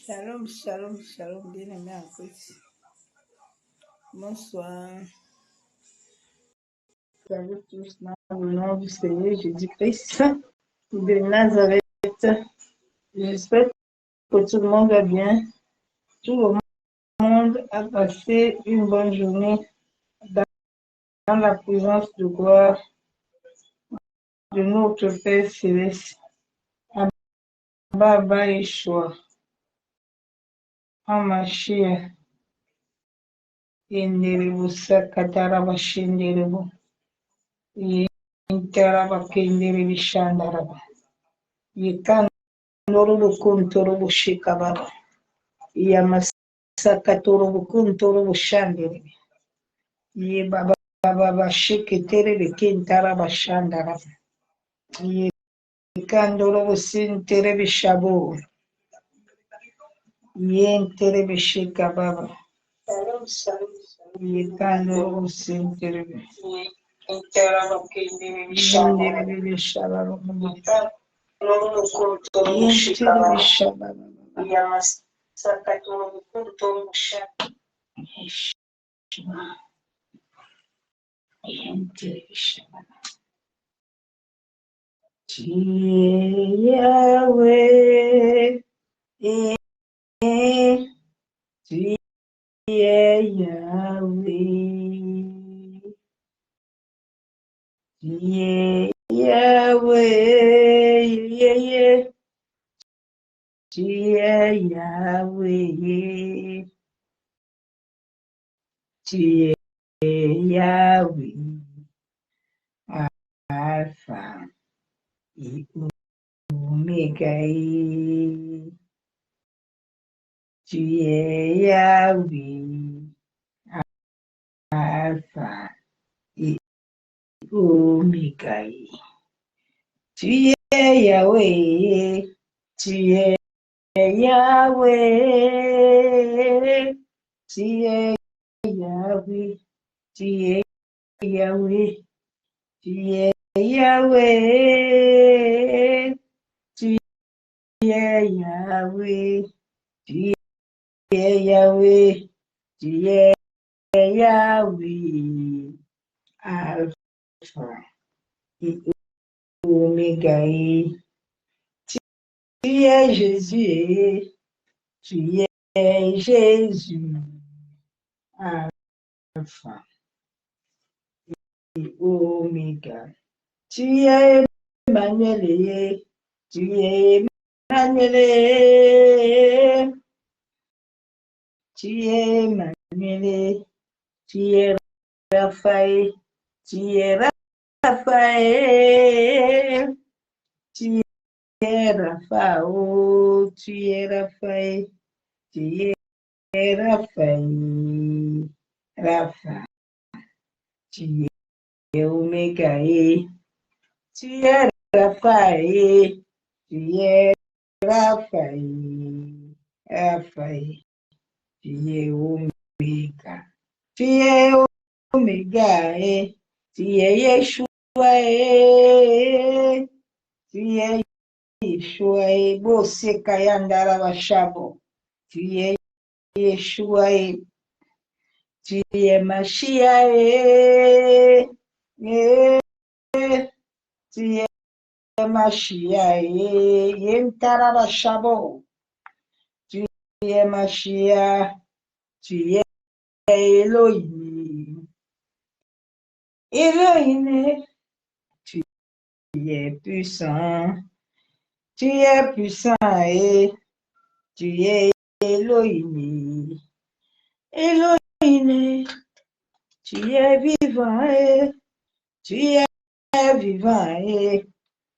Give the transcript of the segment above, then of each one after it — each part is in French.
Shalom, shalom, shalom, bien-aimés en Christ. Bonsoir. Salut tous dans le nom du Seigneur Jésus-Christ de Nazareth. J'espère que tout le monde va bien. Tout le monde a passé une bonne journée dans la présence de gloire de notre Père Céleste. Abba Yeshua, Amashia, Yenderebo Sakataraba Shenderebo, Yentaraba Kenderebo Shandaraba, Yekandoro Kuntoro Shikababa, Yamasakatoro Kuntoro Shanderebo, Ye Baba Shiketere Kintaraba Shandaraba, Ye Kandoro Sintere Shabo, Yentere Shikababa. Yekando sentere intera bakindi bishaba no kunto shikaba yamas sakato kunto shikaba yentere bishaba Yahweh Yahweh, Yahweh, Alpha, Omega, Yahweh, Alpha, Omega, Yahweh, Yahweh, Yahweh, Yahweh, Yahweh, Yahweh, Yahweh, Yahweh, Alpha et Omega. Tu es Jésus, tu es Jésus, Alpha et Omega. Tu es Emmanuel, tu es Emmanuel, tu es Emmanuel, tu es Raphaël, tu es Raphaël, tu es Raphaël, tu es Raphaël, tu es Raphaël, Raphaël, tu es Oméga, tu es Raphaël, tu es Raphaël, Raphaël, tu es Oméga, tu es Oméga, tu es Yeshua, tu es Yeshua, Bose Kayandara Vashabo, tu es Yeshua, tu es Mashiach, tu es Mashiach, Yentara Vashabo, tu es Mashiach, tu es Elohim, Elohim, tu es puissant et tu es Elohim, Elohim, tu es vivant et tu es vivant et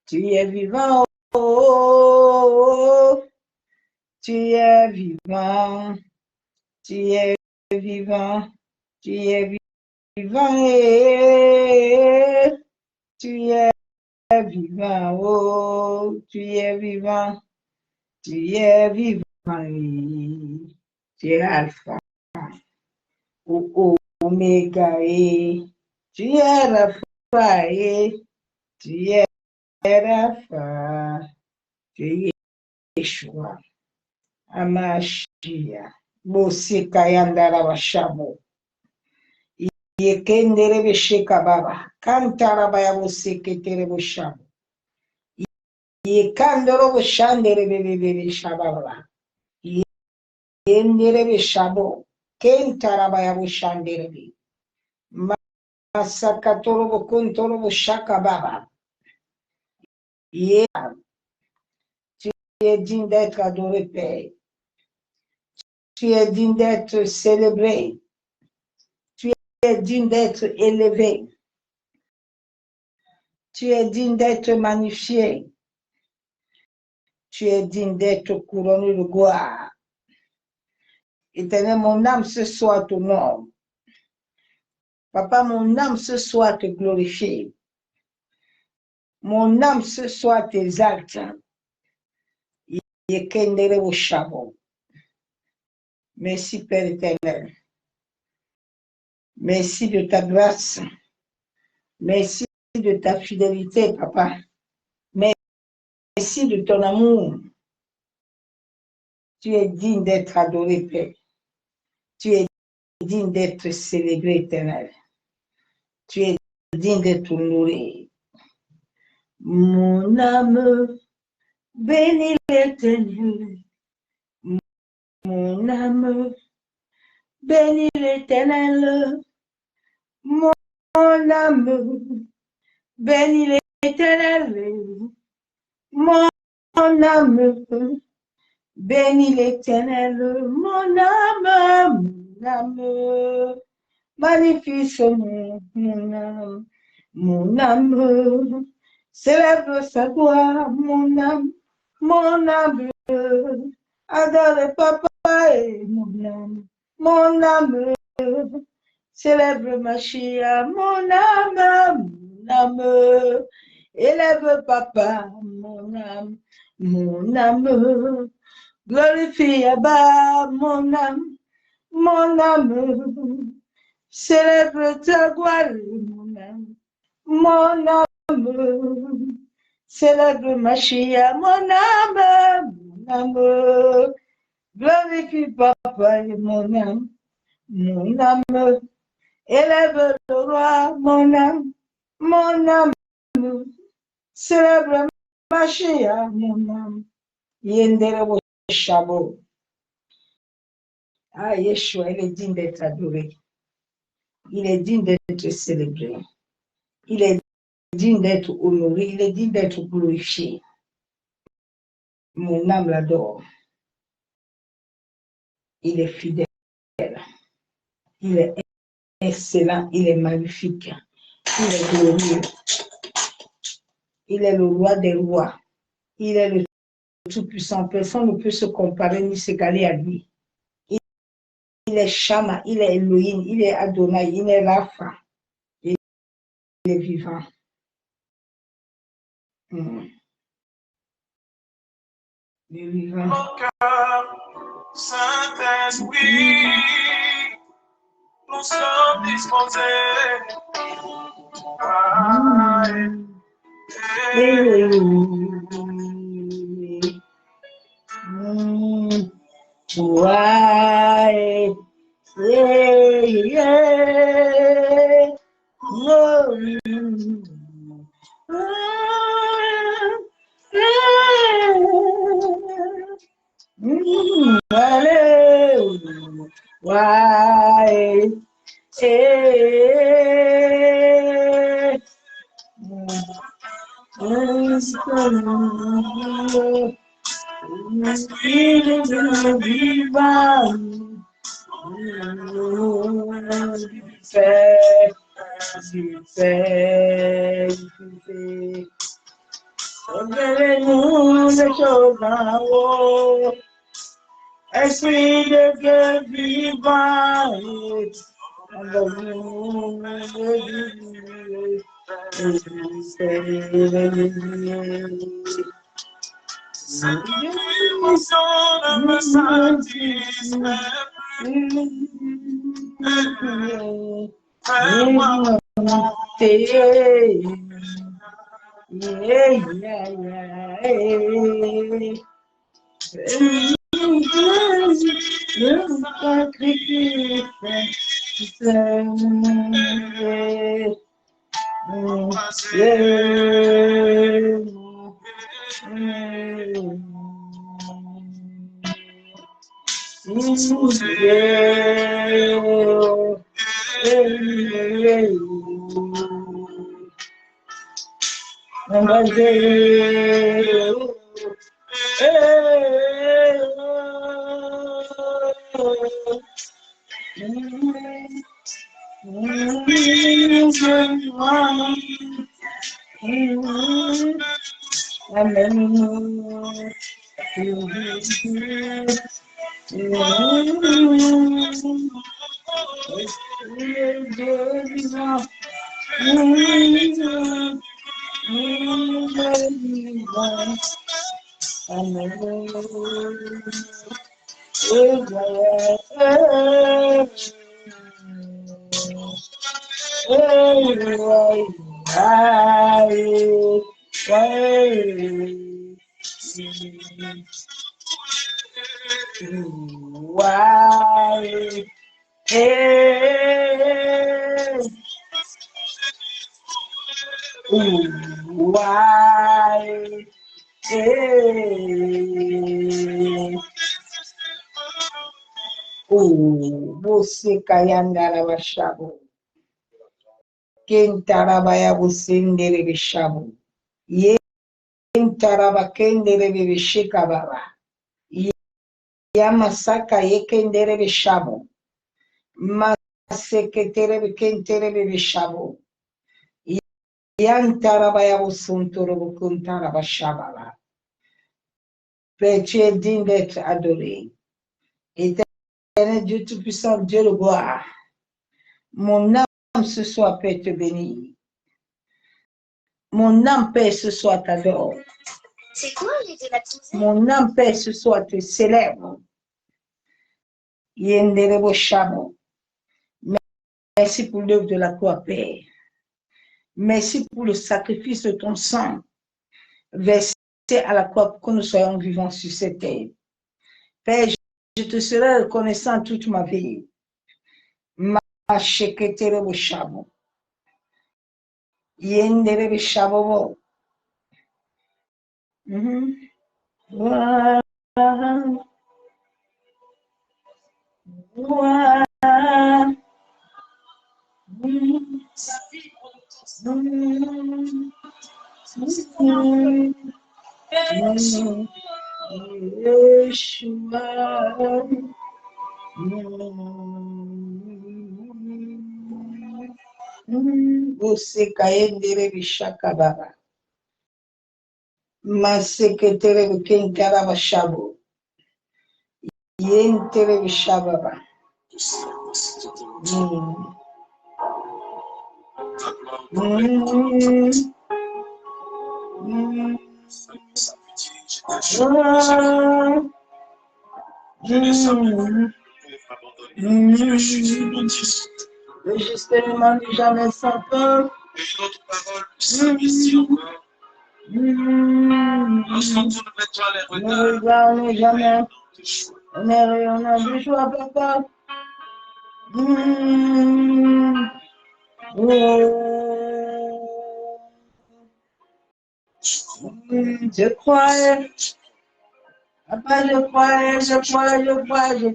tu es vivant, oh, tu es vivant, tu es vivant, tu es vivant et tu es vivant, oh, tu es vivant, tu es vivant et tu es Alpha, Oméga et tu es Rapha et tu es Rapha, tu es Yeshua, Amashia. Bosi kayandara bashamo. Yekendere besheka baba. Kantara baya bosi ketere boshamo. Yekandoro boshandere bebe shababa. Yendere beshabo. Kentara baya boshandere be. Masakatoro bokuntoro boshaka baba. Yeah. Tu es digne d'être adoré, Père. Tu es digne d'être célébré. Tu es digne d'être élevé. Tu es digne d'être magnifié. Tu es digne d'être couronné de gloire. Éternel, mon âme ce soir t'honore. Papa, mon âme ce soir te glorifie. Mon âme ce soir t'exalte. Merci, Père éternel. Merci de ta grâce. Merci de ta fidélité, Papa. Merci de ton amour. Tu es digne d'être adoré, Père. Tu es digne d'être célébré, éternel. Tu es digne d'être honoré. Mon âme bénit l'éternel. Mon âme bénit l'éternel. Mon âme bénit l'éternel. Mon âme bénit l'éternel. Mon âme magnifie son âme. Mon âme célèbre sa gloire. Mon âme adore le Papa et mon âme célèbre Machia. Mon âme élève Papa. Mon âme glorifie Abba. Mon âme célèbre ta gloire. Mon âme célèbre Machia. Mon âme glorifie Papa et mon âme élève le roi. Mon âme célèbre Machia. Mon âme yendere shabo. Ah, Yeshua, il est digne d'être adoré. Il est digne d'être célébré. Il est digne d'être honoré. Il est digne d'être glorifié. Mon âme l'adore. Il est fidèle. Il est excellent. Il est magnifique. Il est glorieux. Il est le roi des rois. Il est le tout-puissant. Personne ne peut se comparer ni s'égaler à lui. Il est Shama, il est Elohim, il est Adonai, il est Rapha. Il est vivant. Il est vivant. Mon cœur, Saint-Esprit, nous sommes disposés. Esprit de Dieu vivant, le sacrifice, c'est você caiandara bashabo. Kentarabaya busendere bishabo. Yentaraba kendere bishikababa. Yamasaka yekendere bishabo. Maseketere kentere bishabo. Yantarabaya busuntoro bukuntaraba shababa. Père, tu es digne d'être adoré. Éternel Dieu Tout-Puissant, Dieu de gloire. Mon âme ce soir peut te bénir. Mon âme Père ce soir t'adore. C'est quoi les débattus? Mon âme Père ce soir te célèbre. Yenderebo Shamo. Merci pour l'œuvre de la croix, Père. Merci pour le sacrifice de ton sang versé à la croix pour que nous soyons vivants sur cette terre. Père, je te serai reconnaissant toute ma vie. Ma sheketerebo Shamo. Yenderebo Shamo. Wow. Wow. Você caendere bishaka baba. Maseketere bikentara bashabo. Yentere bishababa. Le justement n'est jamais sans peur. Et une autre parole s'investit encore. Lorsqu'on tourne vers toi les regards, Ne jamais. On a du choix, papa. Je crois. Papa, je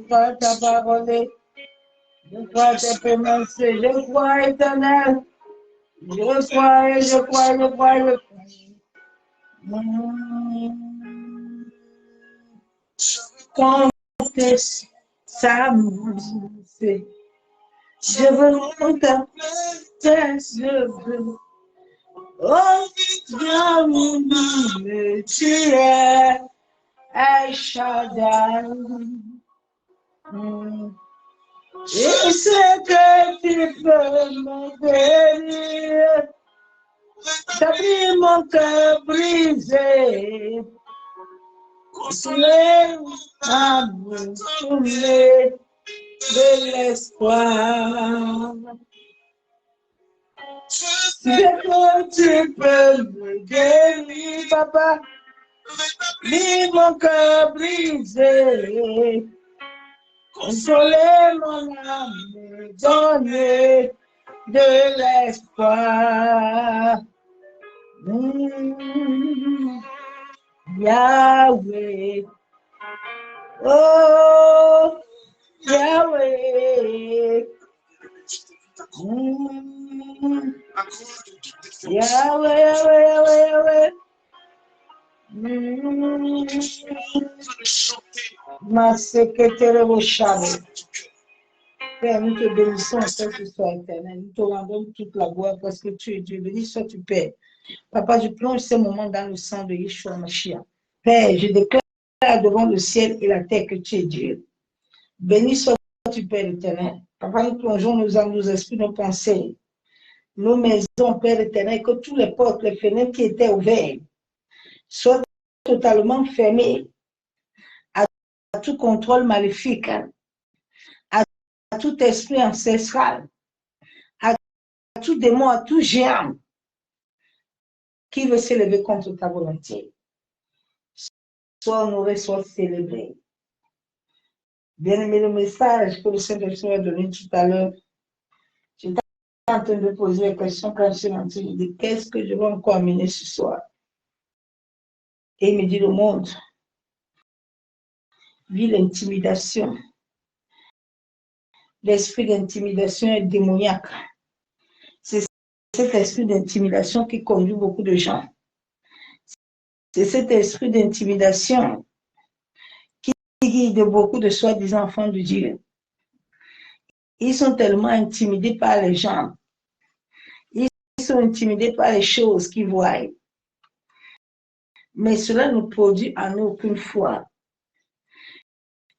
crois ta parole. Je crois tes promesses, je crois éternel. Je crois. Confesse sa beauté. Je veux contempler, je veux. Oh, Dieu, mon tu es El Shaddai. Et ce que tu peux me bénir, t'as pris mon cœur brisé, tu es à me tourner de l'espoir. Ce que tu peux me guérir, papa, lis mon cœur brisé. consoler mon âme, me donner de l'espoir. Yahweh, oh Yahweh, À cause de toutes tes forces. Yahweh, Yahweh, Yahweh, Yahweh. De chanter Ma secrétaire au chameau. dans ton cœur. Père, nous te bénissons, Père, que tu sois éternel. Nous te rendons toute la gloire parce que tu es Dieu. Béni sois-tu, Père. Papa, je plonge ce moment dans le sang de Yeshua Mashiach. Père, je déclare devant le ciel et la terre que tu es Dieu. Béni sois-tu, Père éternel. Papa, nous plongeons nos âmes, nos esprits, nos pensées, nos maisons, Père éternel, que tous les portes, les fenêtres qui étaient ouvertes soient totalement fermées à tout contrôle maléfique, à tout esprit ancestral, à tout démon, à tout géant qui veut s'élever contre ta volonté. Soit honoré, soit célébré. Bien-aimé, le message que le Saint-Esprit a donné tout à l'heure, j'étais en train de poser la question quand je suis rentrée, je dis, qu'est-ce que je vais encore amener ce soir? Et il me dit, le monde vit l'intimidation. L'esprit d'intimidation est démoniaque. C'est cet esprit d'intimidation qui conduit beaucoup de gens. C'est cet esprit d'intimidation qui guide beaucoup de soi-disant enfants de Dieu. Ils sont tellement intimidés par les gens. Ils sont intimidés par les choses qu'ils voient. Mais cela ne produit en eux aucune foi.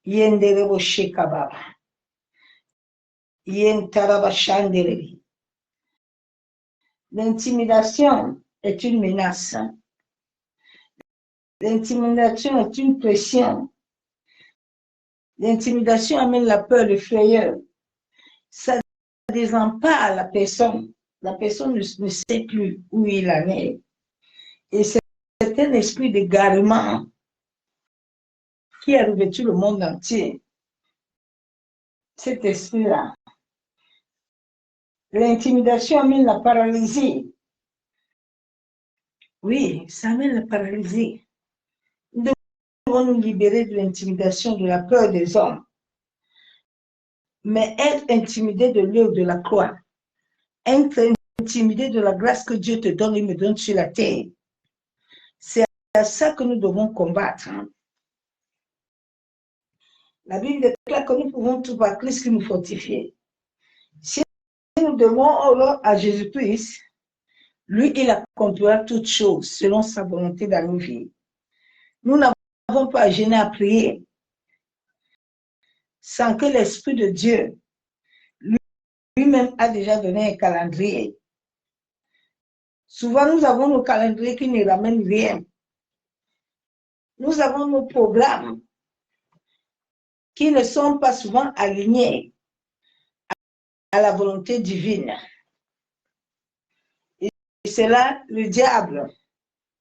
Yendere Shekababa. Yentarabashanderebi. L'intimidation est une menace. L'intimidation est une pression. L'intimidation amène la peur, le frayeur. Ça désempare la personne. La personne ne sait plus où il en est. Et c'est un esprit d'égarement qui a revêtu le monde entier. Cet esprit-là. L'intimidation amène la paralysie. Oui, ça amène la paralysie. Nous devons nous libérer de l'intimidation, de la peur des hommes. Mais être intimidé de l'œuvre de la croix, être intimidé de la grâce que Dieu te donne et me donne sur la terre, c'est à ça que nous devons combattre. La Bible déclare que nous pouvons tout par Christ qui nous fortifie. Si nous demandons à Jésus-Christ, lui, il accomplira toutes choses selon sa volonté dans nos vies. Nous n'avons pas à gêner à prier sans que l'Esprit de Dieu lui-même a déjà donné un calendrier. Souvent, nous avons nos calendriers qui ne ramènent rien. Nous avons nos programmes qui ne sont pas souvent alignés à la volonté divine. Et c'est là le diable,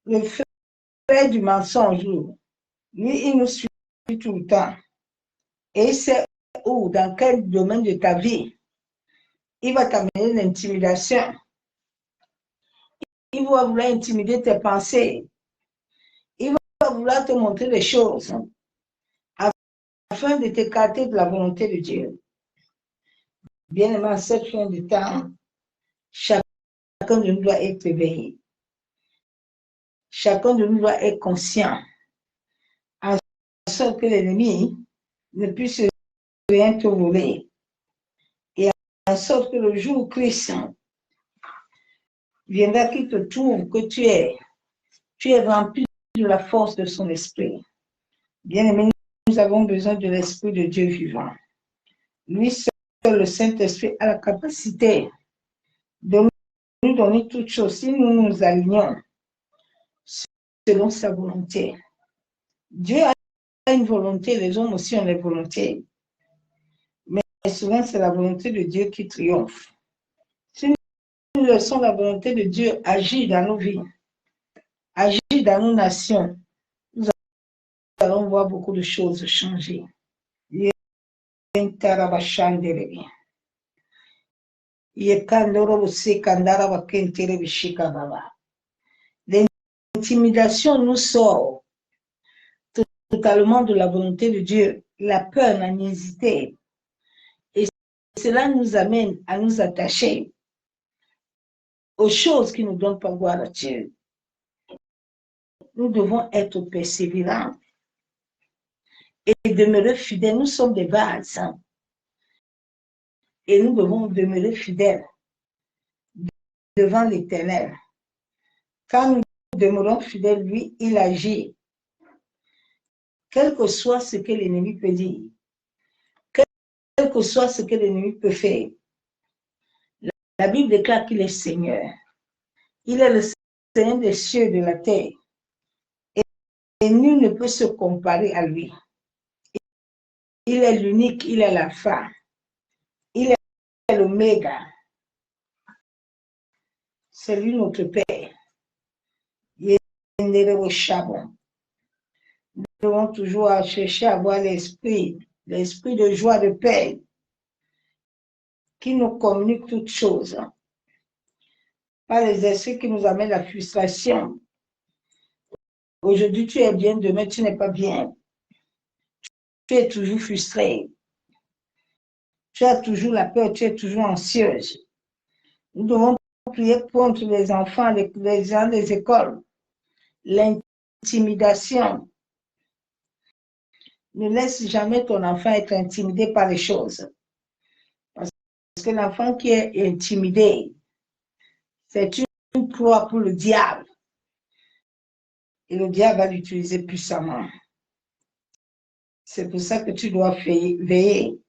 le frère du mensonge. Lui, il nous suit tout le temps. Et il sait où, dans quel domaine de ta vie, il va t'amener l'intimidation. Il va vouloir intimider tes pensées. Il va vouloir te montrer des choses afin de t'écarter de la volonté de Dieu. Bien-aimé, à cette fin de temps, chacun de nous doit être éveillé. Chacun de nous doit être conscient, en sorte que l'ennemi ne puisse rien te voler. Et en sorte que le jour où Christ viendra, qu'il te trouve que tu es rempli de la force de son esprit. Bien-aimé, nous avons besoin de l'esprit de Dieu vivant. Lui seul, le Saint-Esprit, a la capacité de nous donner toutes choses si nous nous alignons selon sa volonté. Dieu a une volonté, les hommes aussi ont des volontés. Mais souvent, c'est la volonté de Dieu qui triomphe. Si nous laissons la volonté de Dieu agir dans nos vies, agir dans nos nations, nous allons voir beaucoup de choses changer. Tarabashanderebi. L'intimidation nous sort totalement de la volonté de Dieu. La peur, l'anxiété. Et cela nous amène à nous attacher aux choses qui ne donnent pas gloire à Dieu. Nous devons être persévérants et demeurer fidèles. Nous sommes des vases et nous devons demeurer fidèles devant l'Éternel. Quand nous demeurons fidèles, lui, il agit. Quel que soit ce que l'ennemi peut dire, quel que soit ce que l'ennemi peut faire, la Bible déclare qu'il est Seigneur. Il est le Seigneur des cieux et de la terre. Et nul ne peut se comparer à lui. Il est l'unique, il est l'alpha. Il est l'oméga. C'est lui notre Père. Il est au charbon. Nous devons toujours chercher à avoir l'esprit de joie, de paix, qui nous communique toutes choses. Pas les esprits qui nous amènent à la frustration. Aujourd'hui, tu es bien, demain, tu n'es pas bien. Tu es toujours frustré. Tu as toujours la peur, tu es toujours anxieuse. Nous devons prier contre les enfants, les gens des écoles, l'intimidation. Ne laisse jamais ton enfant être intimidé par les choses. Parce que l'enfant qui est intimidé, c'est une proie pour le diable. Et le diable va l'utiliser puissamment. C'est pour ça que tu dois veiller.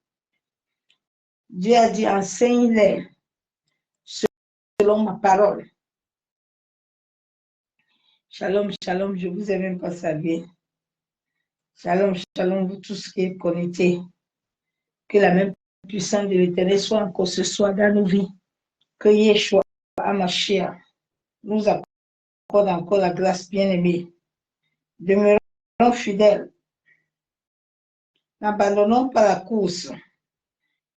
Dieu a dit, enseigne-les selon ma parole. Shalom, shalom, je vous ai même pas salué. Shalom, shalom, vous tous qui êtes connectés. Que la même puissance de l'Éternel soit encore ce soir dans nos vies. Que Yeshua HaMashiach nous accorde encore la grâce bien-aimée. Demeurons fidèles. N'abandonnons pas la course.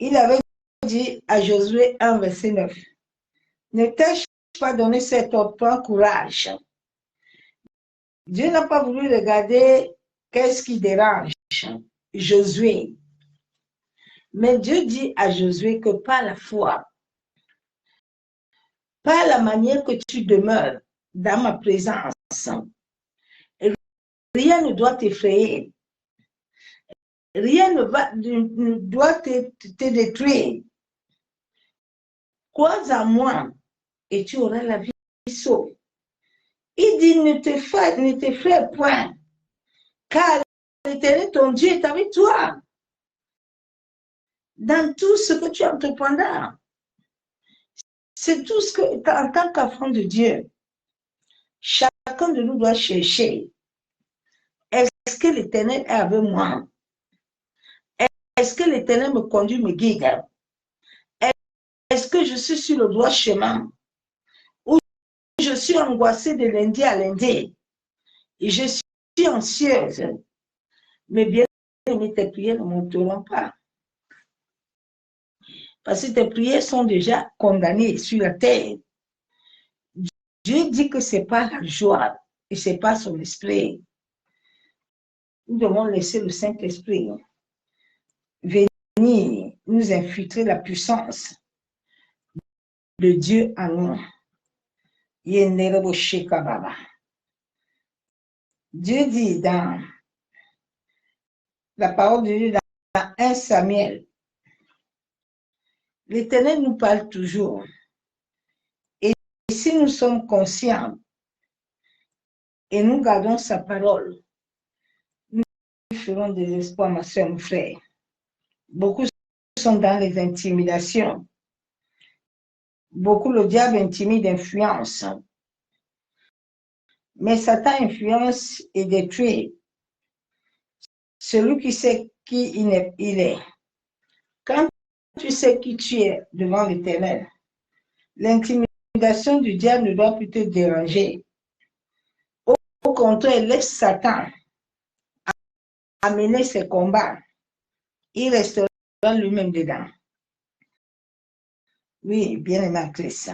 Il avait dit à Josué 1, verset 9, ne t'ai-je pas donné cet ordre, prends courage. Dieu n'a pas voulu regarder qu'est-ce qui dérange Josué. Mais Dieu dit à Josué que par la foi, par la manière que tu demeures dans ma présence, rien ne doit t'effrayer. Rien ne doit te détruire. Crois en moi et tu auras la vie sauve. Il dit, ne t'effraie point, car l'Éternel, ton Dieu, est avec toi. Dans tout ce que tu entreprendras. C'est tout ce que, en tant qu'enfant de Dieu, chacun de nous doit chercher. Est-ce que l'Éternel est avec moi? Est-ce que l'Éternel me conduit, me guide? Est-ce que je suis sur le droit chemin? Ou je suis angoissée de lundi à lundi? Et je suis anxieuse. Mais bien aimé, tes prières ne monteront pas. Parce que tes prières sont déjà condamnées sur la terre. Dieu dit que ce n'est pas la joie et ce n'est pas son esprit. Nous devons laisser le Saint-Esprit venir nous infiltrer la puissance de Dieu en nous. Dieu dit dans la parole de Dieu dans 1 Samuel, l'Éternel nous parle toujours. Et si nous sommes conscients et nous gardons sa parole, nous ferons des espoirs, ma soeur, mon frère. Beaucoup sont dans les intimidations. Beaucoup, le diable intimide, influence. Mais Satan influence et détruit celui qui sait qui il est. Quand tu sais qui tu es devant l'Éternel, l'intimidation du diable ne doit plus te déranger. Au contraire, laisse Satan amener ses combats. Il restera lui-même dedans. Oui, bien aimé en Christ.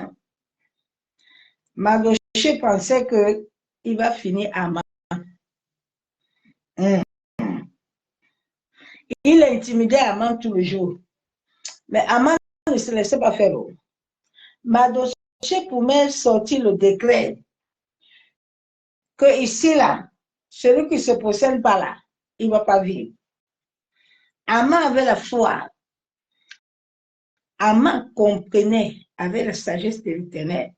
Mardochée pensait qu'il va finir à Haman. Il intimidait Haman tous les jours. Mais Haman ne se laissait pas faire. Mardochée pouvait sortir le décret que ici, là, celui qui se possède pas là, il ne va pas vivre. Haman avait la foi. Haman comprenait avec la sagesse de l'Éternel.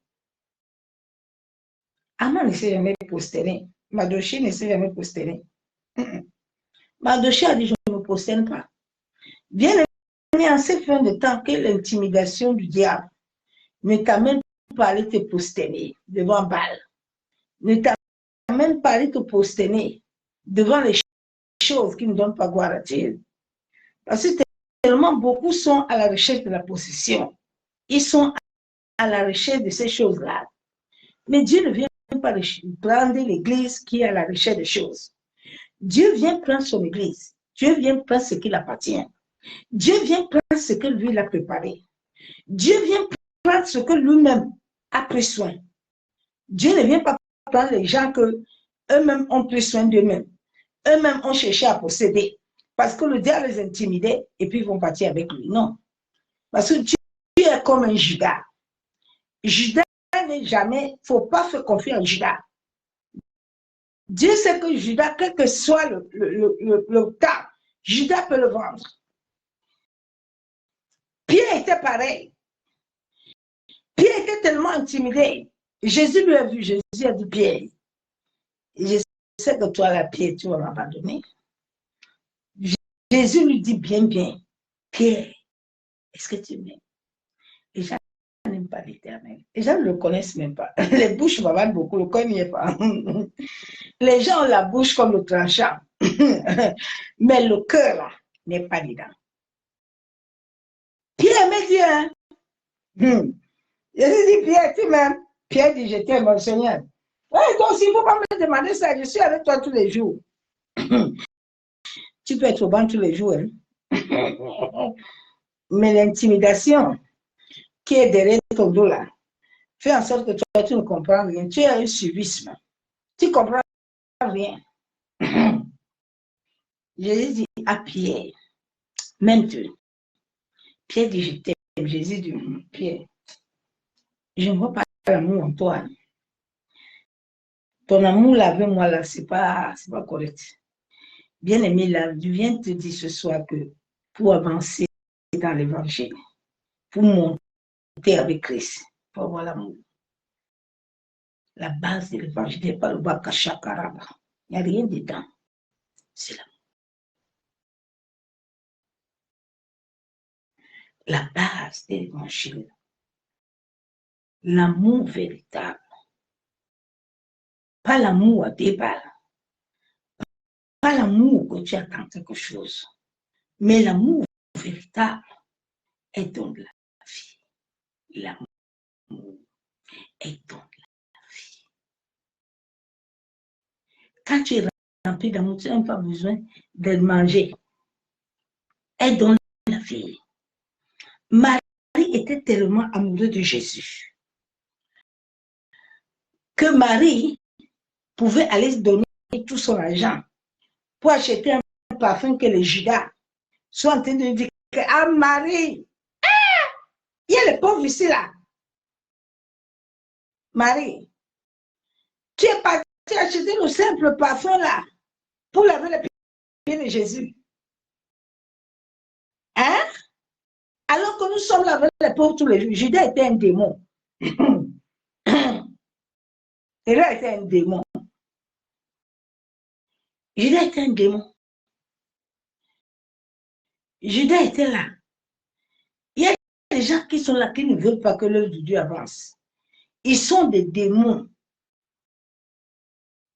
Haman ne s'est jamais prosterné. Mardochée ne s'est jamais prosterné. Mardochée a dit, je ne me prosterne pas. Bien aimé, en ces fins de temps que l'intimidation du diable ne t'amène pas à aller te prosterner devant Baal. Ne t'amène pas à aller te prosterner devant les choses qui ne donnent pas gloire à Dieu. Parce que tellement beaucoup sont à la recherche de la possession. Ils sont à la recherche de ces choses-là. Mais Dieu ne vient pas prendre l'église qui est à la recherche des choses. Dieu vient prendre son église. Dieu vient prendre ce qui appartient. Dieu vient prendre ce que lui a préparé. Dieu vient prendre ce que lui-même a pris soin. Dieu ne vient pas prendre les gens que eux-mêmes ont pris soin d'eux-mêmes. Eux-mêmes ont cherché à posséder. Parce que le diable les intimidait et puis ils vont partir avec lui. Non. Parce que Dieu est comme un Judas. Judas n'est jamais, il ne faut pas faire confiance à Judas. Dieu sait que Judas, quel que soit le cas, Judas peut le vendre. Pierre était pareil. Pierre était tellement intimidé. Jésus lui a vu, Jésus a dit, Pierre, je sais que toi, la Pierre, tu vas m'abandonner. Jésus lui dit bien, Pierre, est-ce que tu m'aimes? Les gens n'aiment pas l'Éternel. Les gens ne le connaissent même pas. Les bouches bavardes beaucoup, le cœur n'y est pas. Les gens ont la bouche comme le tranchant. Mais le cœur, là, n'est pas dedans. Pierre me dit, hein? Jésus dit, Pierre, tu m'aimes? Pierre dit, je t'aime, mon Seigneur. Ouais, donc, s'il ne faut pas me demander ça, je suis avec toi tous les jours. Tu peux être au banc tous les jours. Hein? Mais l'intimidation qui est derrière ton dos là, fait en sorte que toi, tu ne comprends rien. Tu as un suivisme. Tu ne comprends rien. Jésus dit à Pierre, même tu. Pierre dit, je t'aime. Jésus dit, Pierre, je ne vois pas l'amour en toi. Ton amour là avec moi là, c'est pas correct. Bien aimé là, je viens te dire ce soir que pour avancer dans l'évangile, pour monter avec Christ, il faut avoir l'amour. La base de l'évangile n'est pas le bakachakaraba. Il n'y a rien dedans. C'est l'amour. La base de l'évangile. L'amour véritable. Pas l'amour à débat. Pas l'amour que tu attends quelque chose. Mais l'amour véritable est don de la vie. L'amour est don de la vie. Quand tu es rempli d'amour, tu n'as pas besoin de manger. Est don de la vie. Marie était tellement amoureuse de Jésus que Marie pouvait aller se donner tout son argent pour acheter un parfum que les Judas sont en train de dire que, ah Marie, il y a les pauvres ici là. Marie, tu es partie acheter le simple parfum là pour laver les pieds de Jésus. Hein? Alors que nous sommes là avec les pauvres tous les jours. Judas était un démon. Et là était un démon. Judas était un démon. Judas était là. Il y a des gens qui sont là qui ne veulent pas que l'œuvre de Dieu avance. Ils sont des démons.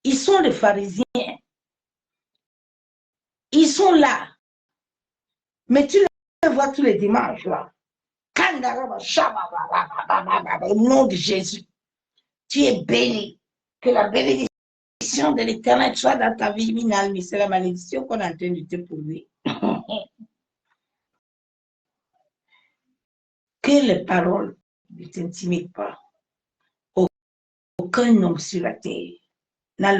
Ils sont des pharisiens. Ils sont là. Mais tu les vois tous les dimanches là. Au nom de Jésus, tu es béni. Que la bénédiction de l'Éternel soit dans ta vie, Minalmi. C'est la malédiction qu'on est en train de te prouver. que les paroles ne t'intimident pas. Aucun homme sur la terre n'a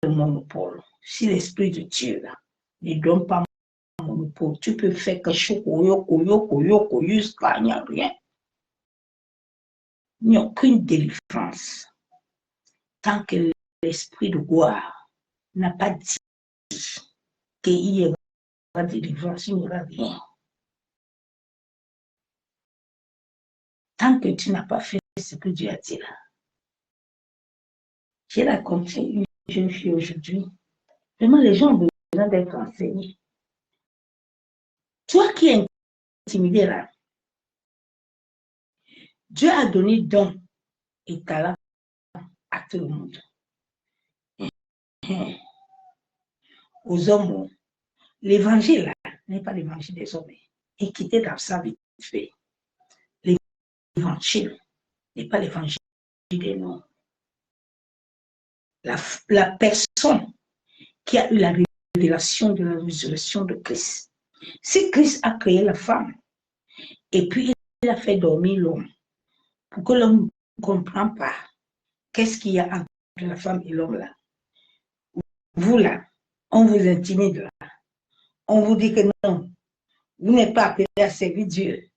le monopole. Si l'Esprit de Dieu là, ne donne pas monopole, tu peux faire quelque chose, jusqu'à il n'y a rien. Il n'y a aucune délivrance. Tant que l'Esprit de gloire n'a pas dit qu'il y aura délivrance, il n'y aura rien. Tant que tu n'as pas fait ce que Dieu a dit là. J'ai raconté une jeune fille aujourd'hui. Vraiment, les gens ont besoin d'être enseignés. Toi qui es intimidé là, Dieu a donné don et talent à tout le monde. Aux hommes, l'évangile là n'est pas l'évangile des hommes. Et quitter dans ça vite fait. L'évangile n'est pas l'évangile des noms. La personne qui a eu la révélation de la résurrection de Christ. Si Christ a créé la femme, et puis il a fait dormir l'homme, pour que l'homme ne comprenne pas qu'est-ce qu'il y a entre la femme et l'homme là. Vous là, on vous intimide là. On vous dit que non, vous n'êtes pas appelé à servir Dieu.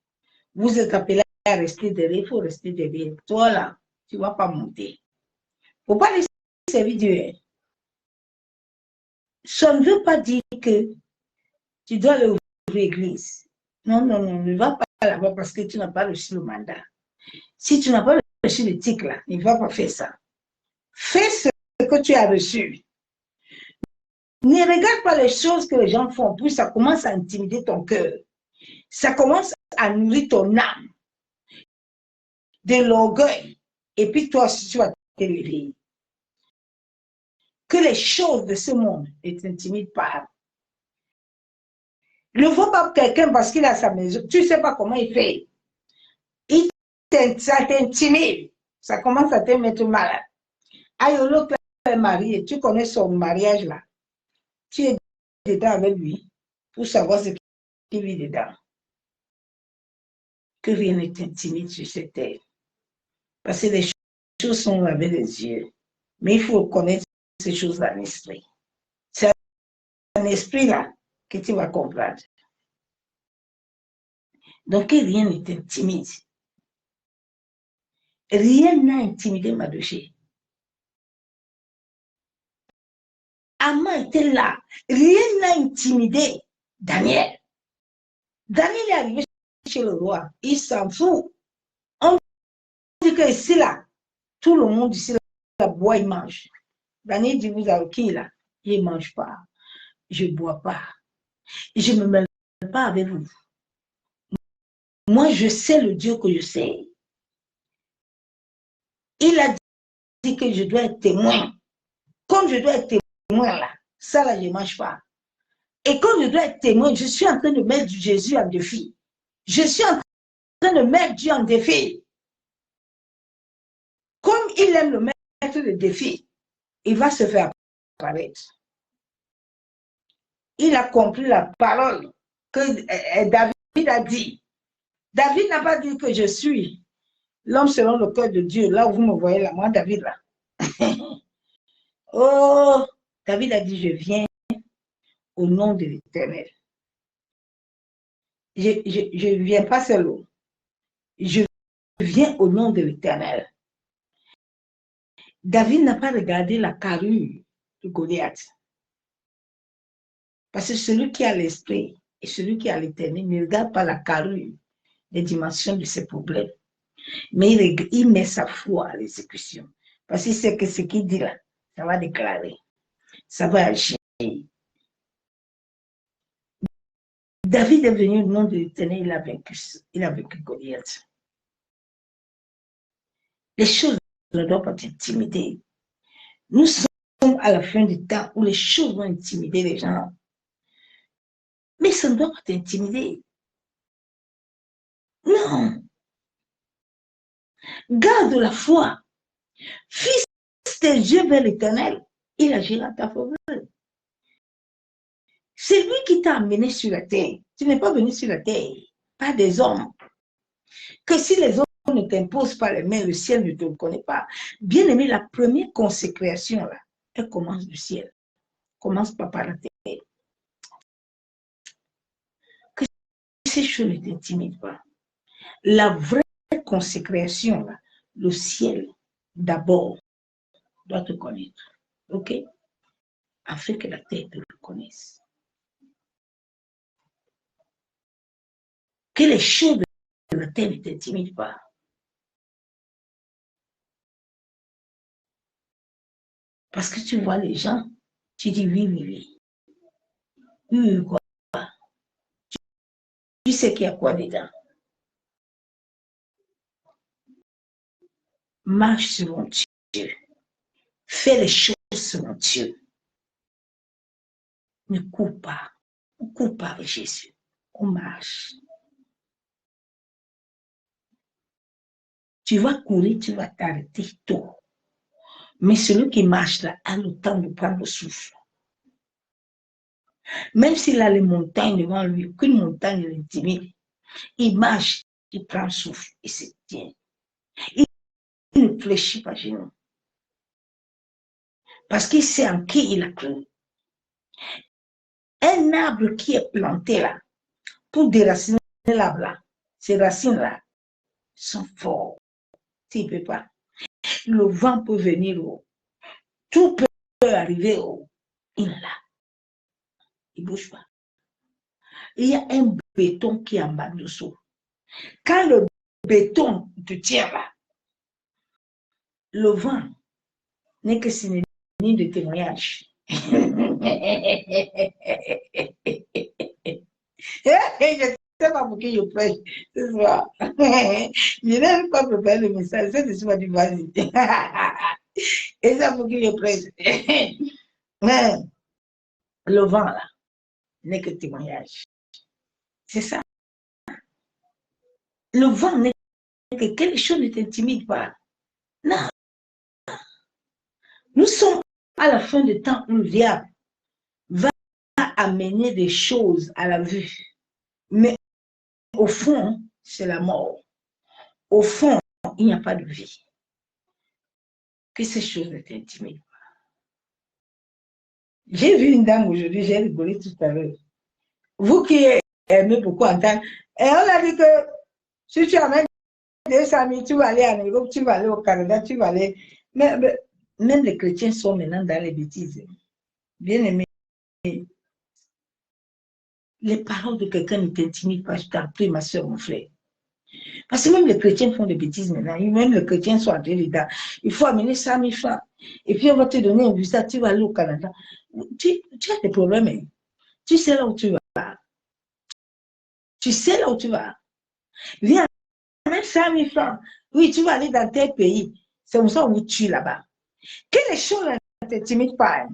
Vous êtes appelé à rester derrière, il faut rester derrière. Toi là, tu ne vas pas monter. Il ne faut pas laisser servir Dieu. Ça ne veut pas dire que tu dois aller ouvrir l'église. Non, non, non, ne va pas là-bas parce que tu n'as pas reçu le mandat. Si tu n'as pas reçu l'éthique là, il ne va pas faire ça. Fais ce que tu as reçu. Ne regarde pas les choses que les gens font, puis ça commence à intimider ton cœur. Ça commence à nourrir ton âme de l'orgueil. Et puis toi aussi, tu vas t'élever. Que les choses de ce monde ne t'intimident pas. Ne faut pas quelqu'un parce qu'il a sa maison, tu ne sais pas comment il fait. Ça t'intimide. Ça commence à te mettre malade. Aïe, l'autre est marié, tu connais son mariage là. Tu es dedans avec lui pour savoir ce qu'il vit dedans. Que rien ne t'intimide sur cette terre. Parce que les choses sont avec les yeux. Mais il faut connaître ces choses dans l'esprit. C'est un esprit là que tu vas comprendre. Donc, que rien ne t'intimide. Rien n'a intimidé Mardochée. Aman était là. Rien n'a intimidé Daniel. Daniel est arrivé chez le roi. Il s'en fout. On dit que ici, là, tout le monde ici, là, boit, il mange. Daniel dit, vous avez qui, là? Il ne mange pas. Je ne bois pas. Je ne me mêle pas avec vous. Moi, je sais le Dieu que je sais. Il a dit que je dois être témoin. Comme je dois être témoin, là, ça, là, je ne mange pas. Et comme je dois être témoin, je suis en train de mettre Jésus en défi. Je suis en train de mettre Dieu en défi. Comme il aime le mettre le défi, il va se faire apparaître. Il a compris la parole que David a dit. David n'a pas dit que je suis l'homme selon le cœur de Dieu. Là où vous me voyez là, moi, David là. Oh, David a dit, je viens au nom de l'Éternel. Je ne viens pas seul. Je viens au nom de l'Éternel. David n'a pas regardé la carrure de Goliath. Parce que celui qui a l'esprit et celui qui a l'Éternel ne regarde pas la carrure, les dimensions de ses problèmes. Mais il met sa foi à l'exécution. Parce qu'il sait que ce qu'il dit là, ça va déclarer. Ça va agir. David est venu au nom de l'Éternel, il a vaincu Goliath. Les choses ne doivent pas t'intimider. Nous sommes à la fin du temps où les choses vont intimider les gens. Mais ça ne doit pas t'intimider. Non. Garde la foi. Fixe tes yeux vers l'Éternel. Il agira à ta faveur. C'est lui qui t'a amené sur la terre. Tu n'es pas venu sur la terre, pas des hommes. Que si les autres ne t'imposent pas les mains, le ciel ne te reconnaît pas. Bien aimé, la première consécration, là, elle commence du ciel. Commence pas par la terre. Que ces choses ne t'intimident pas. La vraie consécration, là, le ciel, d'abord, doit te connaître. OK? Afin que la terre te reconnaisse. Que les choses de la terre ne t'intimident pas. Parce que tu vois les gens, tu dis oui, oui, oui. Oui, oui, quoi. Tu sais qu'il y a quoi dedans. Marche selon Dieu. Fais les choses selon Dieu. Ne cours pas. On ne court pas avec Jésus. On marche. Tu vas courir, tu vas t'arrêter tôt. Mais celui qui marche là a le temps de prendre le souffle. Même s'il a les montagnes devant lui, aucune montagne ne l'intimide. Il marche, il prend le souffle, il se tient. Il ne fléchit pas chez nous. Parce qu'il sait en qui il a cru. Un arbre qui est planté là, pour déraciner l'arbre là, ces racines-là sont fortes. Il ne peut pas. Le vent peut venir, tout peut arriver, il est là. Il ne bouge pas. Il y a un béton qui est en bas dessous. Quand le béton te tient là, le vent n'est que synonyme de témoignage. Je ne sais pas pour qui je prêche ce soir. Je n'ai pas préparé le message. C'est ce que tu vas dire. Et ça pour qui je prêche. Mais le vent là n'est que témoignage. C'est ça. Le vent n'est que quelque chose ne t'intimide pas. Non. Nous sommes à la fin du temps où le diable va amener des choses à la vue. Mais au fond, c'est la mort. Au fond, il n'y a pas de vie. Que ces choses ne t'intimident pas. J'ai vu une dame aujourd'hui, j'ai rigolé tout à l'heure. Vous qui aimez beaucoup entendre, et on a dit que si tu amènes des amis, tu vas aller en Europe, tu vas aller au Canada, tu vas aller. Mais même les chrétiens sont maintenant dans les bêtises. Bien aimé. Les paroles de quelqu'un ne t'intimident pas, je t'en prie, ma soeur, mon frère. Parce que même les chrétiens font des bêtises maintenant. Même les chrétiens sont entrés dedans. Il faut amener 100 000 francs. Et puis on va te donner un visa, tu vas aller au Canada. Tu as des problèmes. Hein? Tu sais là où tu vas. Tu sais là où tu vas. Viens avec 100 000 francs. Oui, tu vas aller dans tel pays. C'est comme ça où tu es là-bas. Que les choses ne t'intimident pas. Hein?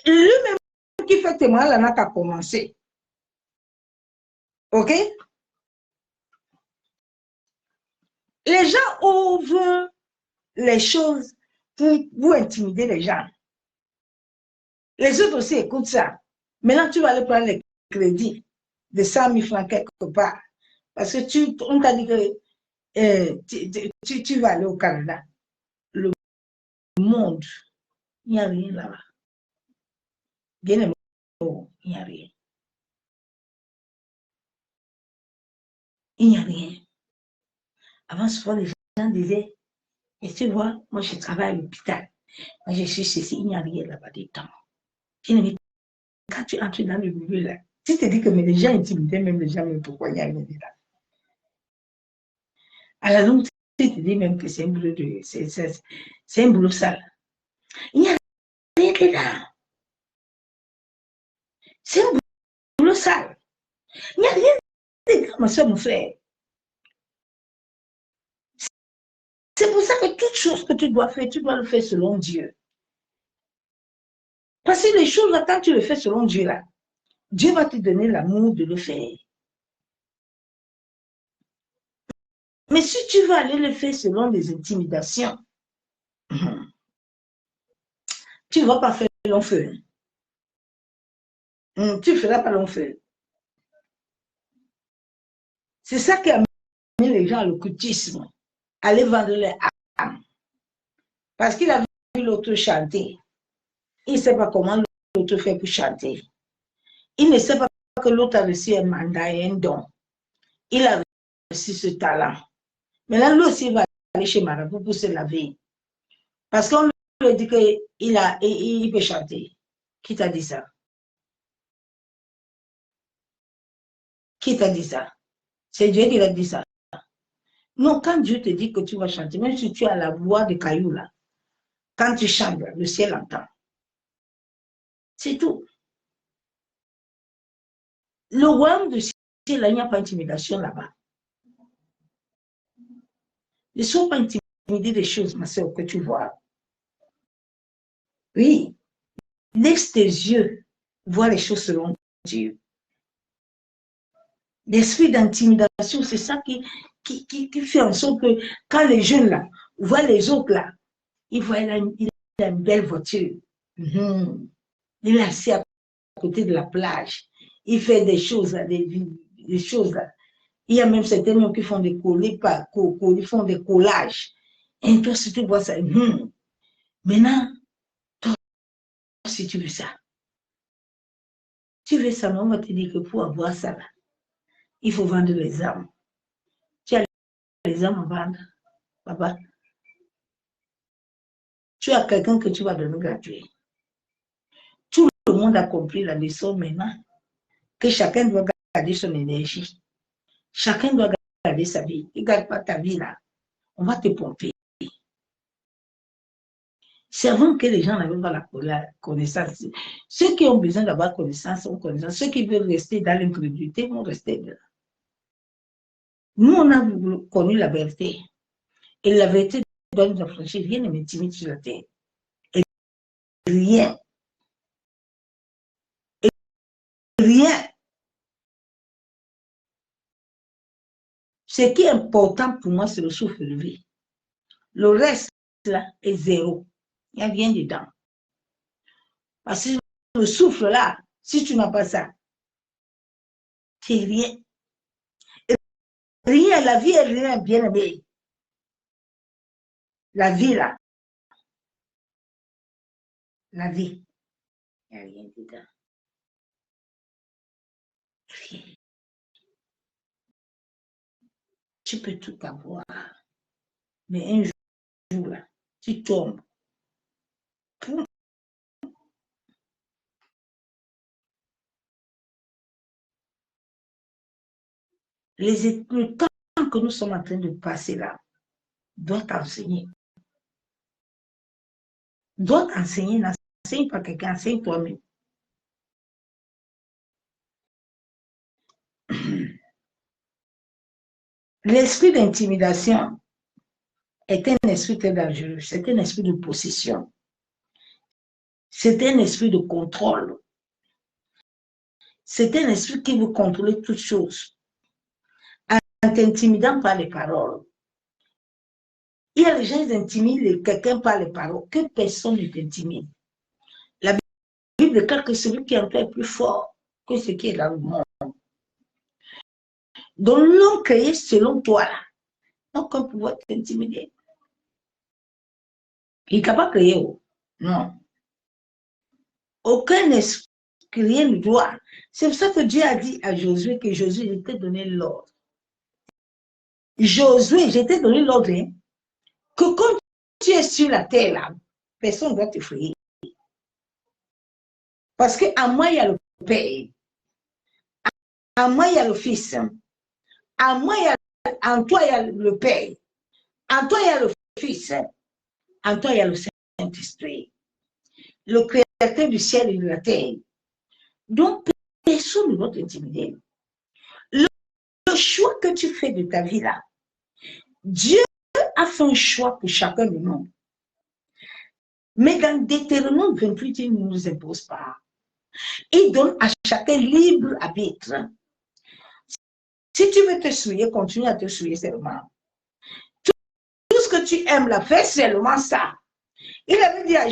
Lui-même qui fait témoin, là n'a qu'à commencer. OK? Les gens ouvrent les choses pour vous intimider les gens. Les autres aussi écoutent ça. Maintenant, tu vas aller prendre les crédits de 100 000 francs quelque part. Parce que on t'a dit que tu vas aller au Canada. Le monde, il n'y a rien là-bas. Bien aimé, il n'y a rien. Il n'y a rien. Avant, souvent, les gens disaient, et tu vois, moi, je travaille à l'hôpital. Moi, je suis ceci, il n'y a rien là-bas des temps. Quand tu entres dans le milieu là, tu te dis que mais les gens intimidaient même les gens, mais pourquoi il n'y a rien là? À la longue, tu te dis même que c'est un boulot c'est un boulot sale. Il n'y a rien dedans. C'est un boulot sale. Il n'y a rien dedans, ma soeur, mon frère. C'est pour ça que toute chose que tu dois faire, tu dois le faire selon Dieu. Parce que les choses là, quand tu le fais selon Dieu là, Dieu va te donner l'amour de le faire. Mais si tu veux aller le faire selon des intimidations, tu ne vas pas faire long feu. Tu ne feras pas long feu. C'est ça qui a mis les gens à l'occultisme, aller vendre les âmes. Parce qu'il a vu l'autre chanter. Il ne sait pas comment l'autre fait pour chanter. Il ne sait pas que l'autre a reçu un mandat et un don. Il a reçu ce talent. Maintenant, lui aussi, il va aller chez Marabout pour se laver. Parce qu'on lui dit qu'il peut chanter. Qui t'a dit ça? Qui t'a dit ça? C'est Dieu qui l'a dit ça. Non, quand Dieu te dit que tu vas chanter, même si tu as la voix de caillou là, quand tu chantes, le ciel entend. C'est tout. Le royaume du ciel, il n'y a pas d'intimidation là-bas. Ne sois pas intimidé des choses, ma soeur, que tu vois. Oui. Laisse tes yeux voir les choses selon Dieu. L'esprit d'intimidation, c'est ça qui fait en sorte que quand les jeunes là voient les autres là, ils voient il a une belle voiture. Il est assis à côté de la plage. Il fait des choses là, des choses là. Il y a même certains gens qui font des collés, ils font des collages. Et toi, si tu vois ça, maintenant, toi, si tu veux ça, mais on va te dire que pour avoir ça là, il faut vendre les âmes. Tu as les âmes à vendre, papa. Tu as quelqu'un que tu vas donner gratuit. Tout le monde a compris la leçon maintenant, que chacun doit garder son énergie. Chacun doit garder sa vie. Tu ne gardes pas ta vie là, on va te pomper. C'est avant que les gens n'avaient pas la connaissance. Ceux qui ont besoin d'avoir connaissance ont connaissance. Ceux qui veulent rester dans l'incrédulité vont rester là. Nous, on a connu la vérité. Et la vérité doit nous affranchir. Rien ne m'intimide sur la terre. Et rien. Et rien. Ce qui est important pour moi, c'est le souffle de vie. Le reste, là, est zéro. Il n'y a rien dedans. Parce que le souffle, là, si tu n'as pas ça, c'est rien. Et rien, la vie est rien, bien aimé. La vie, là. La vie. Il n'y a rien dedans. Rien. Tu peux tout avoir. Mais un jour, là, tu tombes. Le temps que nous sommes en train de passer là doit t'enseigner. Doit t'enseigner, n'enseigne pas quelqu'un, enseigne toi-même. L'esprit d'intimidation est un esprit très dangereux. C'est un esprit de possession. C'est un esprit de contrôle. C'est un esprit qui veut contrôler toutes choses. En t'intimidant par les paroles. Il y a les gens qui intimident quelqu'un par les paroles. Que personne ne t'intimide. La Bible déclare que celui qui est en toi est plus fort que ce qui est dans le monde. Donc l'homme créé selon toi là, donc on peut t'intimider. Il n'est pas créé. Non. Aucun esprit rien ne doit. C'est pour ça que Dieu a dit à Josué que Josué, je t'ai donné l'ordre. Josué, je t'ai donné l'ordre que quand tu es sur la terre là, personne ne va t'effrayer. Parce qu'à moi, il y a le Père. À moi, il y a le Fils. À moi, en toi, il y a le Père. En toi, il y a le Fils. En toi, il y a le Saint-Esprit. Le Créateur du ciel et de la terre. Donc, personne ne va t'intimider. Le choix que tu fais de ta vie là, Dieu a fait un choix pour chacun de nous. Mais dans Deutéronome 28, il ne nous impose pas. Il donne à chacun libre arbitre. Si tu veux te souiller, continue à te souiller seulement. Tout ce que tu aimes là, fais seulement ça. Il avait dit à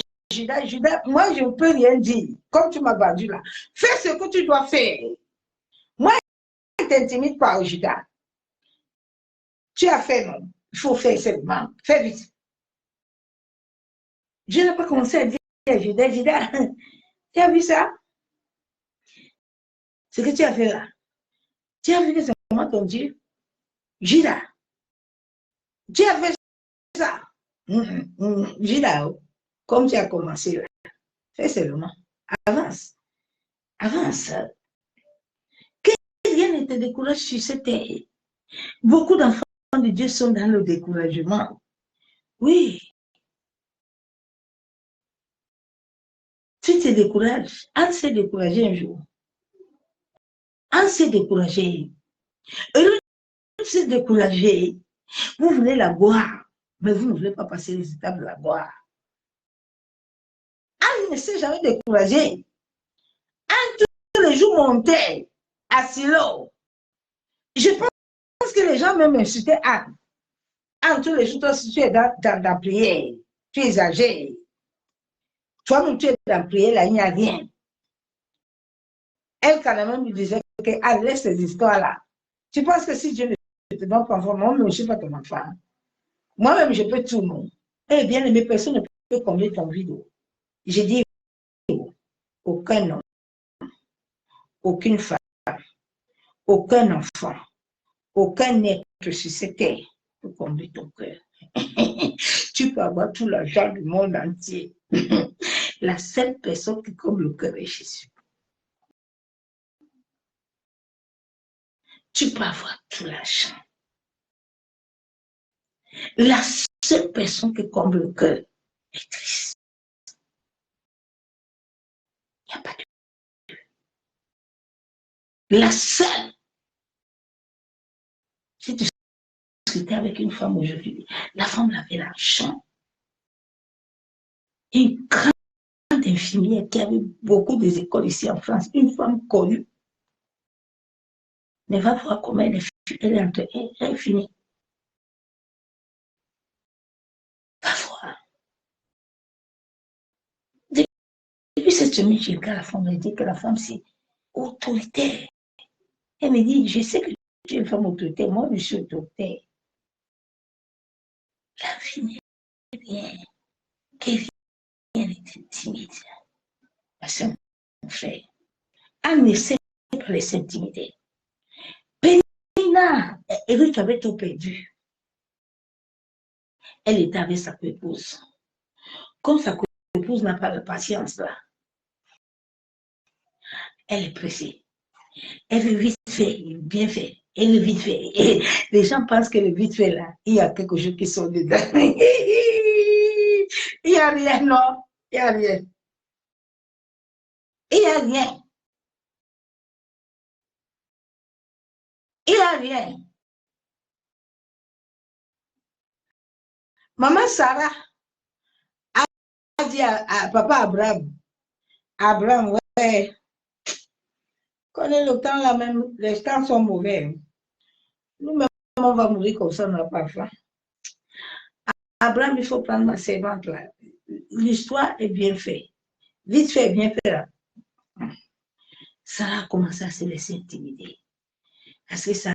Judas, moi je ne peux rien dire, comme tu m'as vendu là. Fais ce que tu dois faire. Moi, je ne t'intimide pas, Judas. Tu as fait, non? Il faut faire seulement. Fais vite. Je n'ai pas commencé à dire à Judas, tu as vu ça? Ce que tu as fait là. Tu as vu que c'est moi ton Dieu? Judas, tu as fait ça? Judas, comme tu as commencé là, fais seulement. Avance. Avance. Que rien ne te décourage sur cette terre. Beaucoup d'enfants de Dieu sont dans le découragement. Oui. Tu te décourages. Anne s'est découragé un jour. Anne s'est découragée. Anne s'est découragée. Vous voulez la gloire, mais vous ne voulez pas passer les étapes de la gloire. Anne ne s'est jamais découragée. Anne, tous les jours, montait à Silo. Je pense que les gens même insultaient Anne. Anne, tous les jours, toi, si tu es dans la prière, tu es âgé. Toi-même, tu es dans la prière, là, il n'y a rien. Elle, quand même, lui disait que Anne, laisse ces histoires-là. Tu penses que si Dieu ne te donne pas enfant, moi, je ne suis pas ton enfant. Moi-même, je peux tout le monde. Eh bien, aimé, personne ne peut combler ton vidéo. J'ai dit, aucun homme, aucune femme, aucun enfant, aucun être sur cette terre peut combler ton cœur. Tu peux avoir tout l'argent du monde entier. La seule personne qui comble le cœur est Jésus. Tu peux avoir tout l'argent. La seule personne qui comble le cœur est Christ. Il n'y a pas de Dieu. La seule. Si tu discutais avec une femme aujourd'hui, la femme avait l'argent. Une grande infirmière qui avait beaucoup des écoles ici en France, une femme connue. Mais va voir comment elle est finie. Va voir. Depuis cette semaine, j'ai regardé la femme, elle dit que la femme, c'est autoritaire. Elle me dit, je sais que tu es une femme autoritaire, moi, je suis autoritaire. La vie n'est rien. Qu'elle vient t'intimider. Parce que mon frère, elle ne sait pas les intimider. Pénina, Eric avait tout perdu. Elle était avec sa épouse. Comme sa épouse n'a pas de patience là, elle est pressée. Elle veut vite fait, bien fait. Elle est vite fait. Et les gens pensent que le vite fait là, il y a quelque chose qui sort dedans. Il n'y a rien, non. Il n'y a rien. Il n'y a rien. Il n'y a rien. Maman Sarah a dit à papa Abraham, ouais, connais le temps là même, les temps sont mauvais. Nous-mêmes, on va mourir comme ça, on n'a pas faim. Abraham, il faut prendre ma servante là. L'histoire est bien faite. Vite fait, bien fait là. Sarah a commencé à se laisser intimider. Parce que Sarah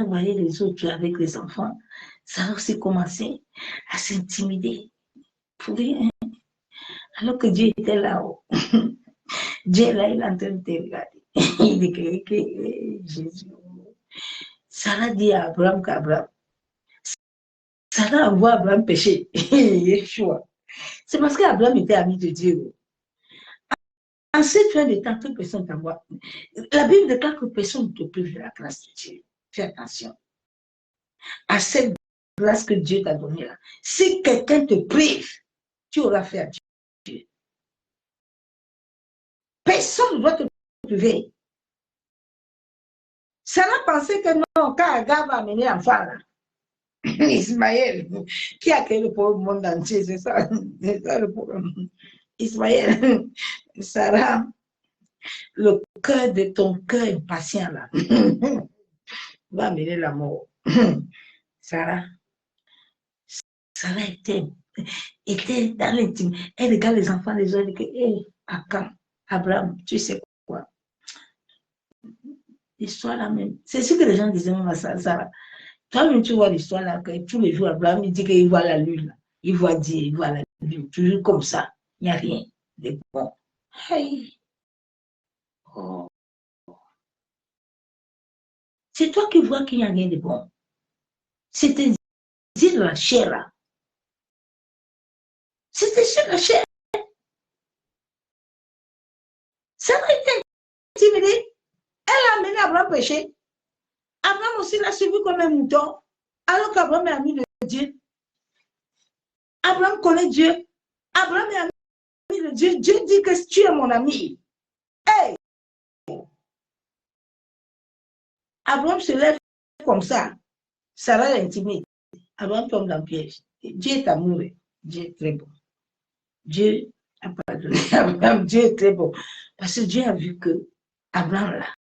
voyait les autres avec les enfants. Sarah aussi commençait à s'intimider. Pour rien. Alors que Dieu était là-haut. Dieu là, il est en train de te regarder. Il dit que Jésus. Sarah dit à Abraham qu'Abraham. Sarah envoie Abraham pécher. C'est parce qu'Abraham était ami de Dieu. En cette fin de temps, toute personne t'envoie. La Bible déclare que personne ne te prive de la grâce de Dieu. Fais attention à cette grâce que Dieu t'a donnée là. Si quelqu'un te prive, tu auras fait à Dieu. Personne ne doit te priver. Sarah pensait que non, quand Agar va amener l'enfant là, Ismaël, qui a créé le pauvre monde entier, c'est ça le problème. Ismaël, Sarah, le cœur de ton cœur impatient là, va amener la mort. Sarah était dans l'intime. Elle regarde les enfants des autres et dit, hé, à quand? Abraham, tu sais quoi? L'histoire là même. C'est ce que les gens disaient même à Sarah. Toi-même, tu vois l'histoire là, que tous les jours, Abraham, il dit qu'il voit la lune, là. Il voit Dieu, il voit la lune, toujours comme ça. Il n'y a rien de bon. Hey. Oh. C'est toi qui vois qu'il n'y a rien de bon. C'était sur la chair là. C'était sur la chair. Ça n'a été intimidé. Elle a amené Abraham péché. Abraham aussi l'a suivi comme un mouton. Alors qu'Abraham est ami de Dieu. Abraham connaît Dieu. Abraham est ami de Dieu. Dieu dit que tu es mon ami. Hey! Abraham se lève comme ça. Sarah l'intimide. Abraham tombe dans le piège. Dieu est amoureux. Dieu est très bon. Dieu a pardonné Abraham. Dieu est très bon. Parce que Dieu a vu que Abraham là,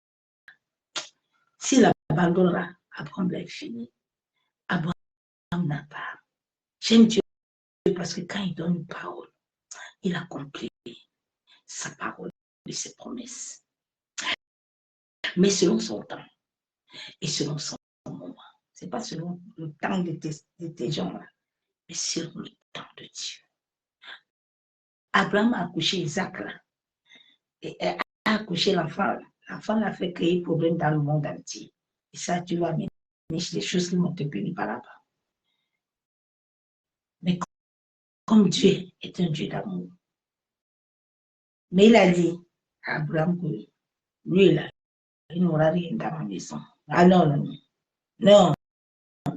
s'il abandonne là, Abraham là est fini. Abraham n'a pas. J'aime Dieu parce que quand il donne une parole, il accomplit sa parole et ses promesses. Mais selon son temps et selon son moment. Ce n'est pas selon le temps de tes gens là, mais selon le temps de Dieu. Abraham a accouché Isaac là, et a accouché l'enfant. L'enfant l'a fait créer problème dans le monde entier. Et ça, tu vas amener des choses qui vont te punir par là-bas. Mais comme Dieu est un Dieu d'amour, mais il a dit à Abraham que lui, là, il n'aura rien dans ma maison. Ah non, non, non. Non.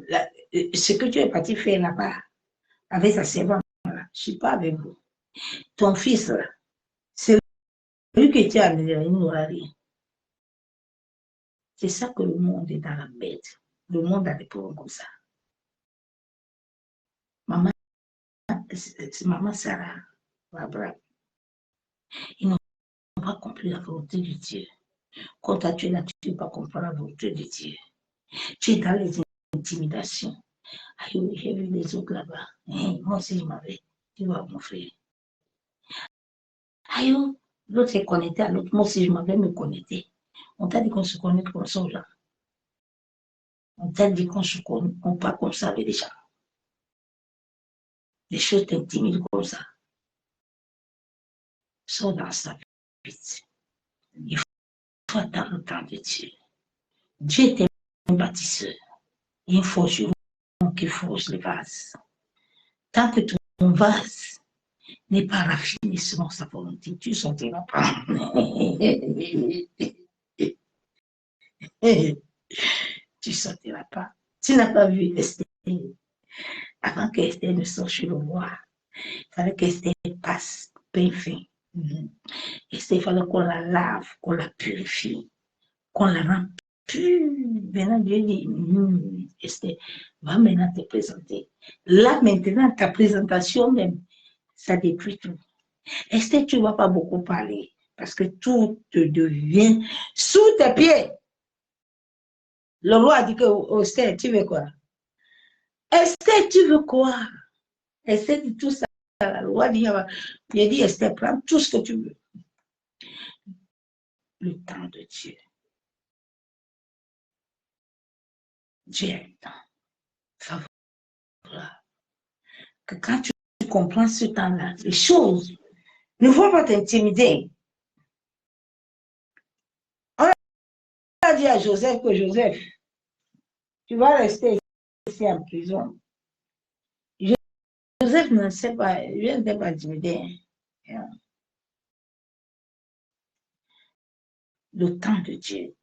Là, ce que tu es parti faire là-bas, avec sa servante, là, je ne suis pas avec vous. Ton fils, là, c'est lui que tu as amené, il n'aura rien. C'est ça que le monde est dans la bête. Le monde a des problèmes comme ça. Maman, maman Sarah, Abraham, ils n'ont pas compris la volonté de Dieu. Quand tu es là, tu ne peux pas comprendre la volonté de Dieu. Tu es dans les intimidations. Aïe, j'ai vu les autres là-bas. Moi aussi, je m'avais. Tu vois, mon frère. Aïe, l'autre s'est connecté à l'autre. Moi aussi, je m'avais me connecté. On t'a dit qu'on se connecte comme ça, là. On t'a dit qu'on se connecte, on parle comme ça avec les gens. Les choses t'intimident comme ça. Sont dans sa vie. Il faut attendre le temps de Dieu. Dieu est un bâtisseur. Il faut qu'il forge les vases. Tant que ton vase n'est pas raffiné selon sa volonté, tu ne sortiras pas. Tu ne sortiras pas. Tu n'as pas vu Esther. Avant qu'Esther ne sorte chez le roi, il fallait qu'Esther passe pain fin. Esther, il fallait qu'on la lave, qu'on la purifie, qu'on la rende pure. Maintenant, Dieu dit, Esther, va maintenant te présenter. Là, maintenant, ta présentation même, ça détruit tout. Esther, tu ne vas pas beaucoup parler parce que tout te devient sous tes pieds. Le roi a dit que, oh, Esther, tu veux quoi? Esther, tu veux quoi? Esther dit tout ça. Le roi dit, il a dit, Esther, prends tout ce que tu veux. Le temps de Dieu. Dieu a un temps favorable. Que quand tu comprends ce temps-là, les choses ne vont pas t'intimider. On a dit à Joseph que Joseph, tu vas rester ici en prison. Joseph ne sait pas, je ne sais pas intimider. Le temps de Dieu.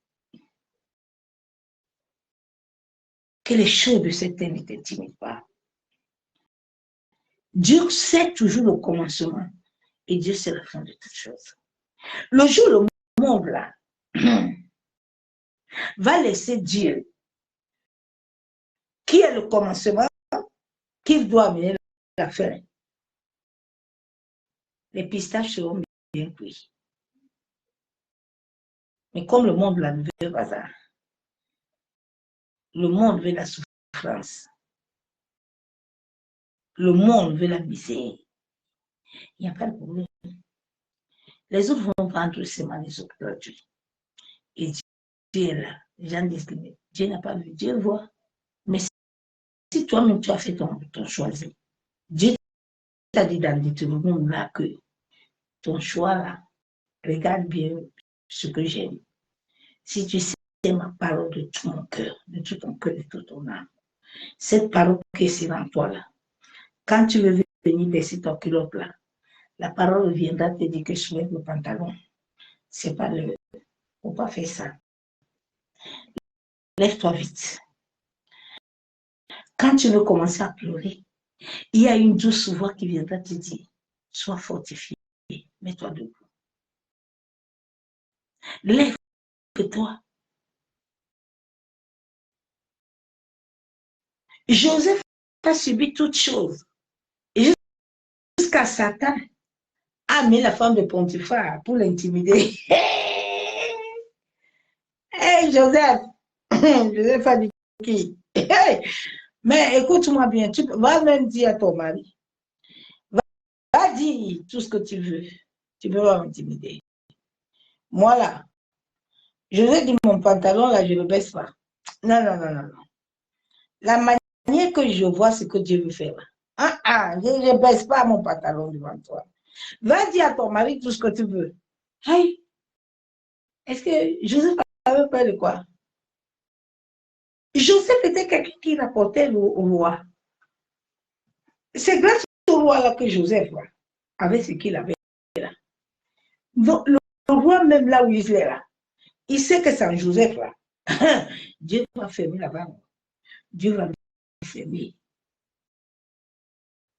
Que les choses de cette terre ne t'intimident pas. Dieu sait toujours le commencement et Dieu sait la fin de toutes choses. Le jour où le monde là va laisser Dieu, qui est le commencement, qu'il doit amener la fin, les pistaches seront bien cuits. Mais comme le monde là ne veut pas ça, le monde veut la souffrance, le monde veut la misère, il n'y a pas de problème. Les autres vont vendre seulement les autres produits. Et Dieu est là. Les gens disent que Dieu n'a pas vu, Dieu voit. Mais si toi-même tu as fait ton choix, Dieu t'a dit dans Deutéronome là que ton choix là, regarde bien ce que j'aime. Si tu sais ma parole de tout mon cœur, de tout ton cœur, de toute ton âme, cette parole qui est sur en toi là, quand tu veux venir baisser ton culotte là, la parole viendra te dire que je soulève le pantalon. C'est pas le. Faut pas faire ça. Lève-toi vite. Quand tu veux commencer à pleurer, il y a une douce voix qui viendra te dire, sois fortifié, mets-toi debout. Lève-toi. Joseph a subi toutes choses. Jusqu'à Satan a mis la femme de Potiphar pour l'intimider. Hey, Joseph! Joseph a dit qui? Hey! Mais écoute-moi bien, tu vas même dire à ton mari, va dire tout ce que tu veux. Tu ne peux pas m'intimider. Moi là, je vais dire mon pantalon là, je ne le baisse pas. Non, non, non, non, non. La manière que je vois ce que Dieu veut faire là. Je ne baisse pas mon pantalon devant toi. Va dire à ton mari tout ce que tu veux. Hey, est-ce que Joseph avait peur de quoi? Joseph était quelqu'un qui rapportait au roi. C'est grâce au roi là que Joseph avait ce qu'il avait là. Donc, le roi, même là où il est là, il sait que c'est en Joseph là. Dieu va fermer là-bas. Dieu va fermer.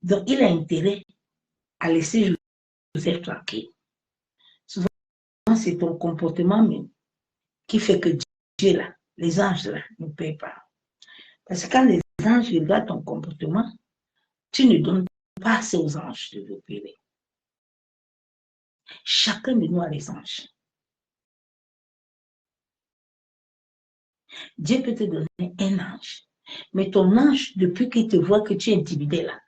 Donc, il a intérêt à laisser Joseph tranquille. Souvent, c'est ton comportement même qui fait que Dieu là, les anges là, ne paient pas. Parce que quand les anges regardent ton comportement, tu ne donnes pas assez aux anges de l'opérer. Chacun de nous a les anges. Dieu peut te donner un ange. Mais ton ange, depuis qu'il te voit que tu es intimidé là,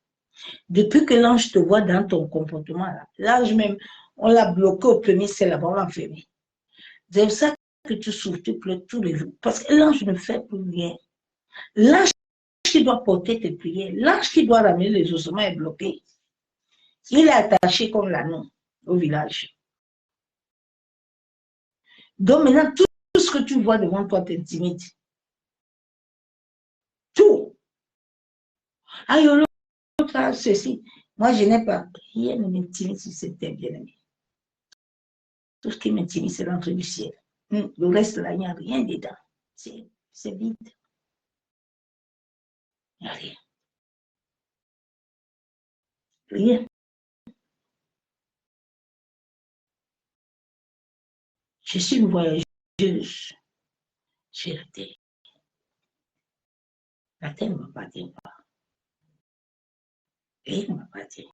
depuis que l'ange te voit dans ton comportement là, l'ange même, on l'a bloqué au premier ciel là-bas, on l'a enfermé. C'est pour ça que tu souffres, tu pleures tous les jours. Parce que l'ange ne fait plus rien. L'ange qui doit porter tes prières, l'ange qui doit ramener les ossements est bloqué. Il est attaché comme l'anneau au village. Donc maintenant, tout ce que tu vois devant toi t'intimide. Tout. Ah, l'autre, ceci. Moi, je n'ai pas. Rien ne m'intimide si c'était bien-aimé. Tout ce qui m'intimide, c'est l'entrée du ciel. Le reste, là, il n'y a rien dedans. C'est vide. Il n'y a rien. Rien. Je suis une voyageuse sur la terre. La terre ne m'appartient pas. Rien ne m'appartient.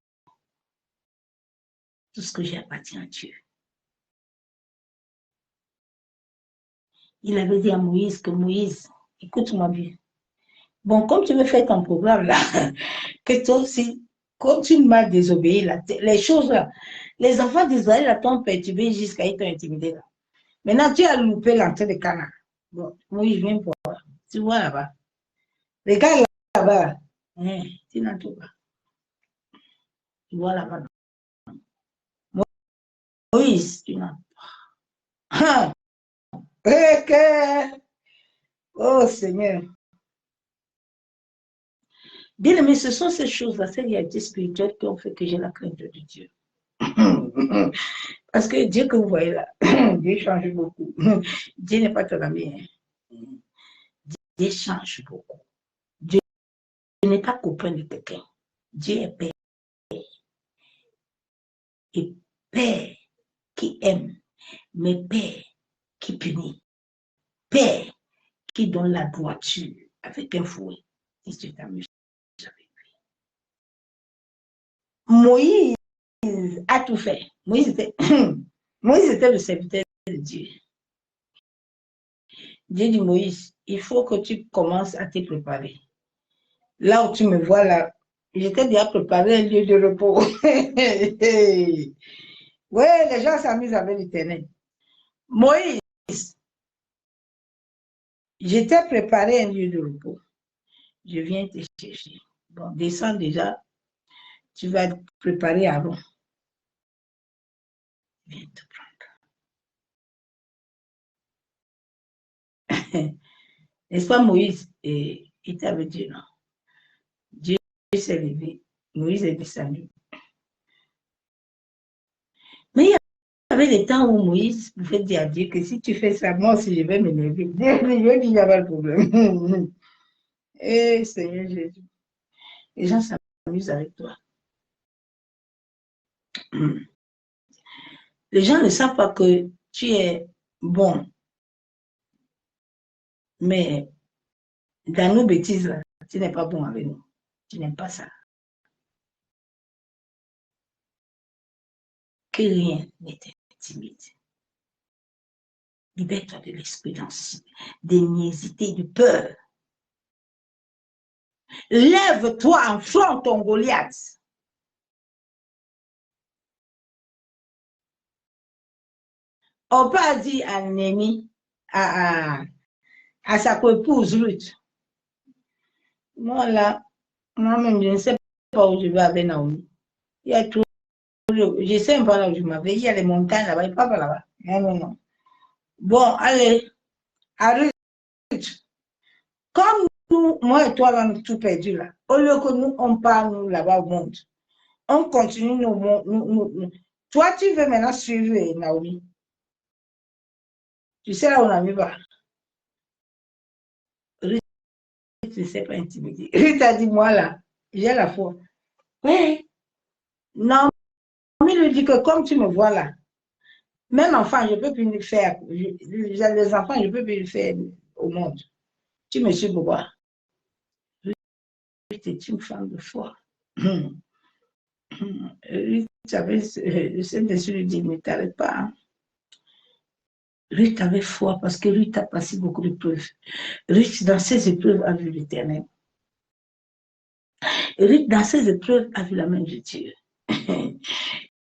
Tout ce que j'ai appartient à Dieu. Il avait dit à Moïse que Moïse, écoute-moi bien. Bon, comme tu veux faire ton programme là, que toi aussi, continue à désobéir là, les choses là, les enfants d'Israël t'ont perturbé jusqu'à être intimidés là. Maintenant, tu as loupé l'entrée de Canaan. Bon, Moïse, viens pour voir. Tu vois là-bas. Regarde là-bas. Tu n'entends pas. Tu vois là-bas. Moïse, tu n'entends pas. Oh Seigneur. Bien aimé, ce sont ces choses-là, ces réalités spirituelles qui ont fait que j'ai la crainte de Dieu. Parce que Dieu que vous voyez là, Dieu change beaucoup. Dieu n'est pas ton ami. Dieu change beaucoup. Dieu n'est pas copain de quelqu'un. Dieu est Père. Et Père qui aime, mais Père qui punit. Père qui donne la droiture avec un fouet. Et tu t'amuses avec lui. Moïse a tout fait. Moïse était le serviteur de Dieu. Dieu dit Moïse, il faut que tu commences à te préparer. Là où tu me vois là, j'étais déjà préparé un lieu de repos. Oui, les gens s'amusent avec l'Éternel. Moïse, j'étais préparé un lieu de repos. Je viens te chercher. Bon, descends déjà. Tu vas te préparer avant. Je viens te prendre. N'est-ce pas Moïse? Et il t'avait dit non. Dieu s'est levé. Moïse est descendu. Mais il y avait des temps où Moïse pouvait dire à Dieu que si tu fais ça, moi aussi je vais m'énerver. Dieu dit, il n'y a pas de problème. Et Seigneur Jésus, les gens s'amusent avec toi. Les gens ne savent pas que tu es bon. Mais dans nos bêtises, là, tu n'es pas bon avec nous. Tu n'aimes pas ça. Que rien n'est intimide. Libère-toi de l'esprit d'anxiété, de peur. Lève-toi, affronte ton Goliath. On peut dire à Némi, à sa épouse Ruth, moi là, moi-même, je ne sais pas où je vais avec Naomi. Il y a tout, je ne sais pas là où je m'avais, il y a les montagnes là-bas, il n'y a pas là-bas. Non, non, non. Bon, allez, à Ruth, comme nous, moi et toi, là, on est tout perdu là. Au lieu que nous, on parle, nous, là-bas au monde, on continue nous. Toi, tu veux maintenant suivre Naomi. Tu sais là où Naomi va. Ruth ne s'est pas intimidée. Ruth a dit, moi là, j'ai la foi. Oui. Naomi lui dit que comme tu me vois là, même enfant, je ne peux plus le faire. Les enfants, je ne peux plus le faire au monde. Tu me suis pourquoi? Ruth est une femme de foi. Ruth avait, le Saint-Esprit lui dit, ne t'arrête pas. Hein. Ruth avait foi parce que Ruth a passé beaucoup d'épreuves. Ruth, dans ses épreuves, a vu l'Éternel. Ruth, dans ses épreuves, a vu la main de Dieu.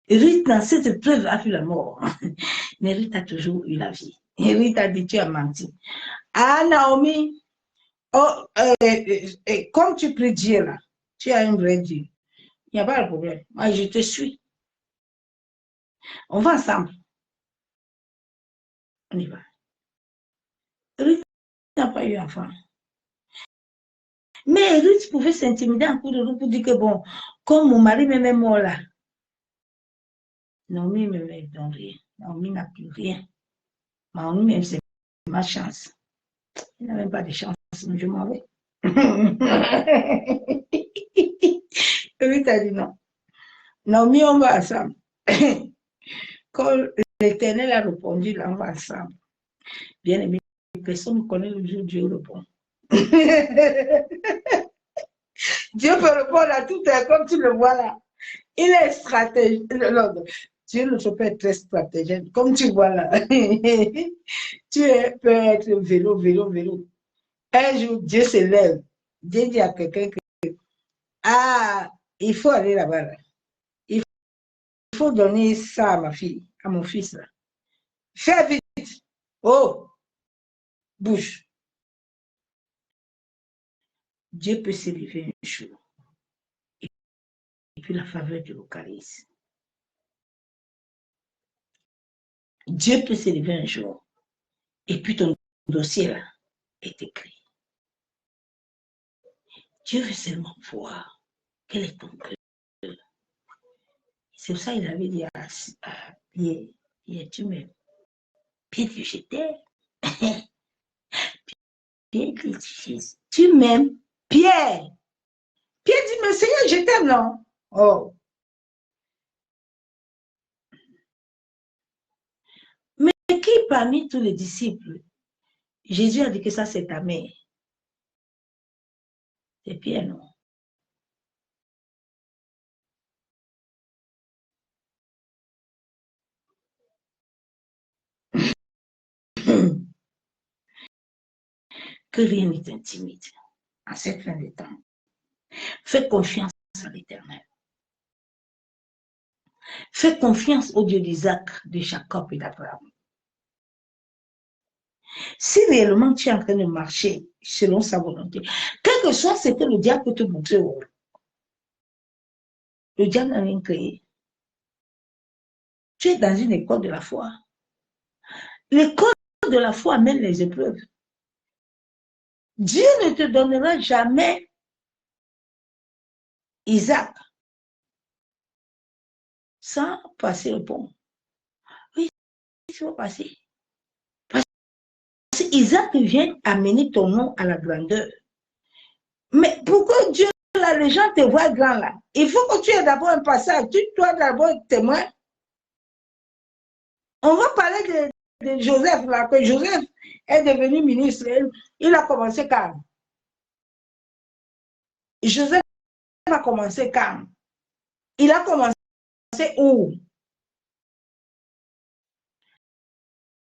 Ruth, dans ses épreuves, a vu la mort. Mais Ruth a toujours eu la vie. Et Ruth a dit, tu as menti. Ah, Naomi, oh, comme tu pries Dieu là, tu as un vrai Dieu. Il n'y a pas de problème. Moi, je te suis. On va ensemble. On y va. Ruth n'a pas eu enfant. Mais Ruth pouvait s'intimider en cours de route pour dire que bon, comme mon mari me met mort là, Naomi me met dans rien. Naomi n'a plus rien. Naomi même c'est ma chance. Il n'a même pas de chance, je m'en vais. Ruth a dit non. Naomi, on va ensemble. Quand l'Éternel a répondu, là, on va ensemble. Bien aimé, personne ne connaît le jour où Dieu répond. Dieu peut répondre à tout, comme tu le vois là. Il est stratégique. Dieu ne peut pas être très stratégique. Comme tu vois là. Tu peux être vélo. Un jour, Dieu se lève. Dieu dit à quelqu'un que ah, il faut aller là-bas. Là. Il faut donner ça à ma fille, à mon fils. Là. Fais vite. Oh, bouge. Dieu peut s'élever un jour. Et puis la faveur du localise. Dieu peut s'élever un jour. Et puis ton dossier là est écrit. Dieu veut seulement voir quel est ton cœur. C'est pour ça qu'il avait dit à Pierre, tu m'aimes. Pierre dit, je t'aime. Pierre dit, tu m'aimes. Pierre dit, mais Seigneur, je t'aime, non? Oh. Mais qui parmi tous les disciples, Jésus a dit que ça c'est ta mère? C'est Pierre, non? Que rien n'est intimide en cette fin de temps. Fais confiance à l'Éternel. Fais confiance au Dieu d'Isaac, de Jacob et d'Abraham. Si réellement tu es en train de marcher selon sa volonté, quel que soit ce que le diable peut te montrer, le diable n'a rien créé. Tu es dans une école de la foi. L'école de la foi amène les épreuves. Dieu ne te donnera jamais Isaac sans passer le pont. Oui, il faut passer. Parce qu'Isaac vient amener ton nom à la grandeur. Mais pourquoi Dieu, là, les gens te voient grand là? Il faut que tu aies d'abord un passage. Tu dois d'abord être témoin. On va parler de Joseph, là, que Joseph est devenu ministre. Il a commencé calme. Joseph a commencé calme. Il a commencé où?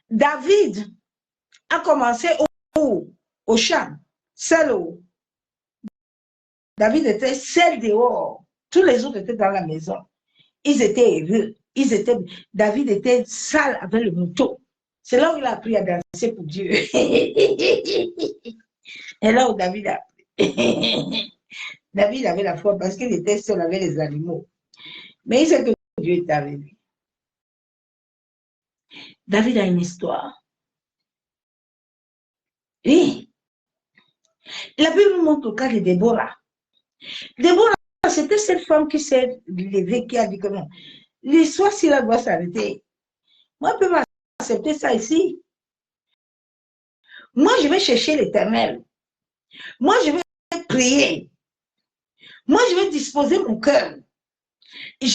David a commencé où? Au champ, seul où? David était seul dehors. Tous les autres étaient dans la maison. Ils étaient heureux. David était sale avec le mouton. C'est là où il a appris à danser pour Dieu. Et là où David a appris. David avait la foi parce qu'il était seul avec les animaux. Mais il sait que Dieu est avec lui. David a une histoire. Oui. La Bible montre le cas de Déborah. Déborah, c'était cette femme qui s'est levée, qui a dit que non. L'histoire, si la doit s'arrêter, moi, je peux accepter ça ici. Moi, je vais chercher l'Éternel. Moi, je vais prier. Moi, je vais disposer mon cœur. Je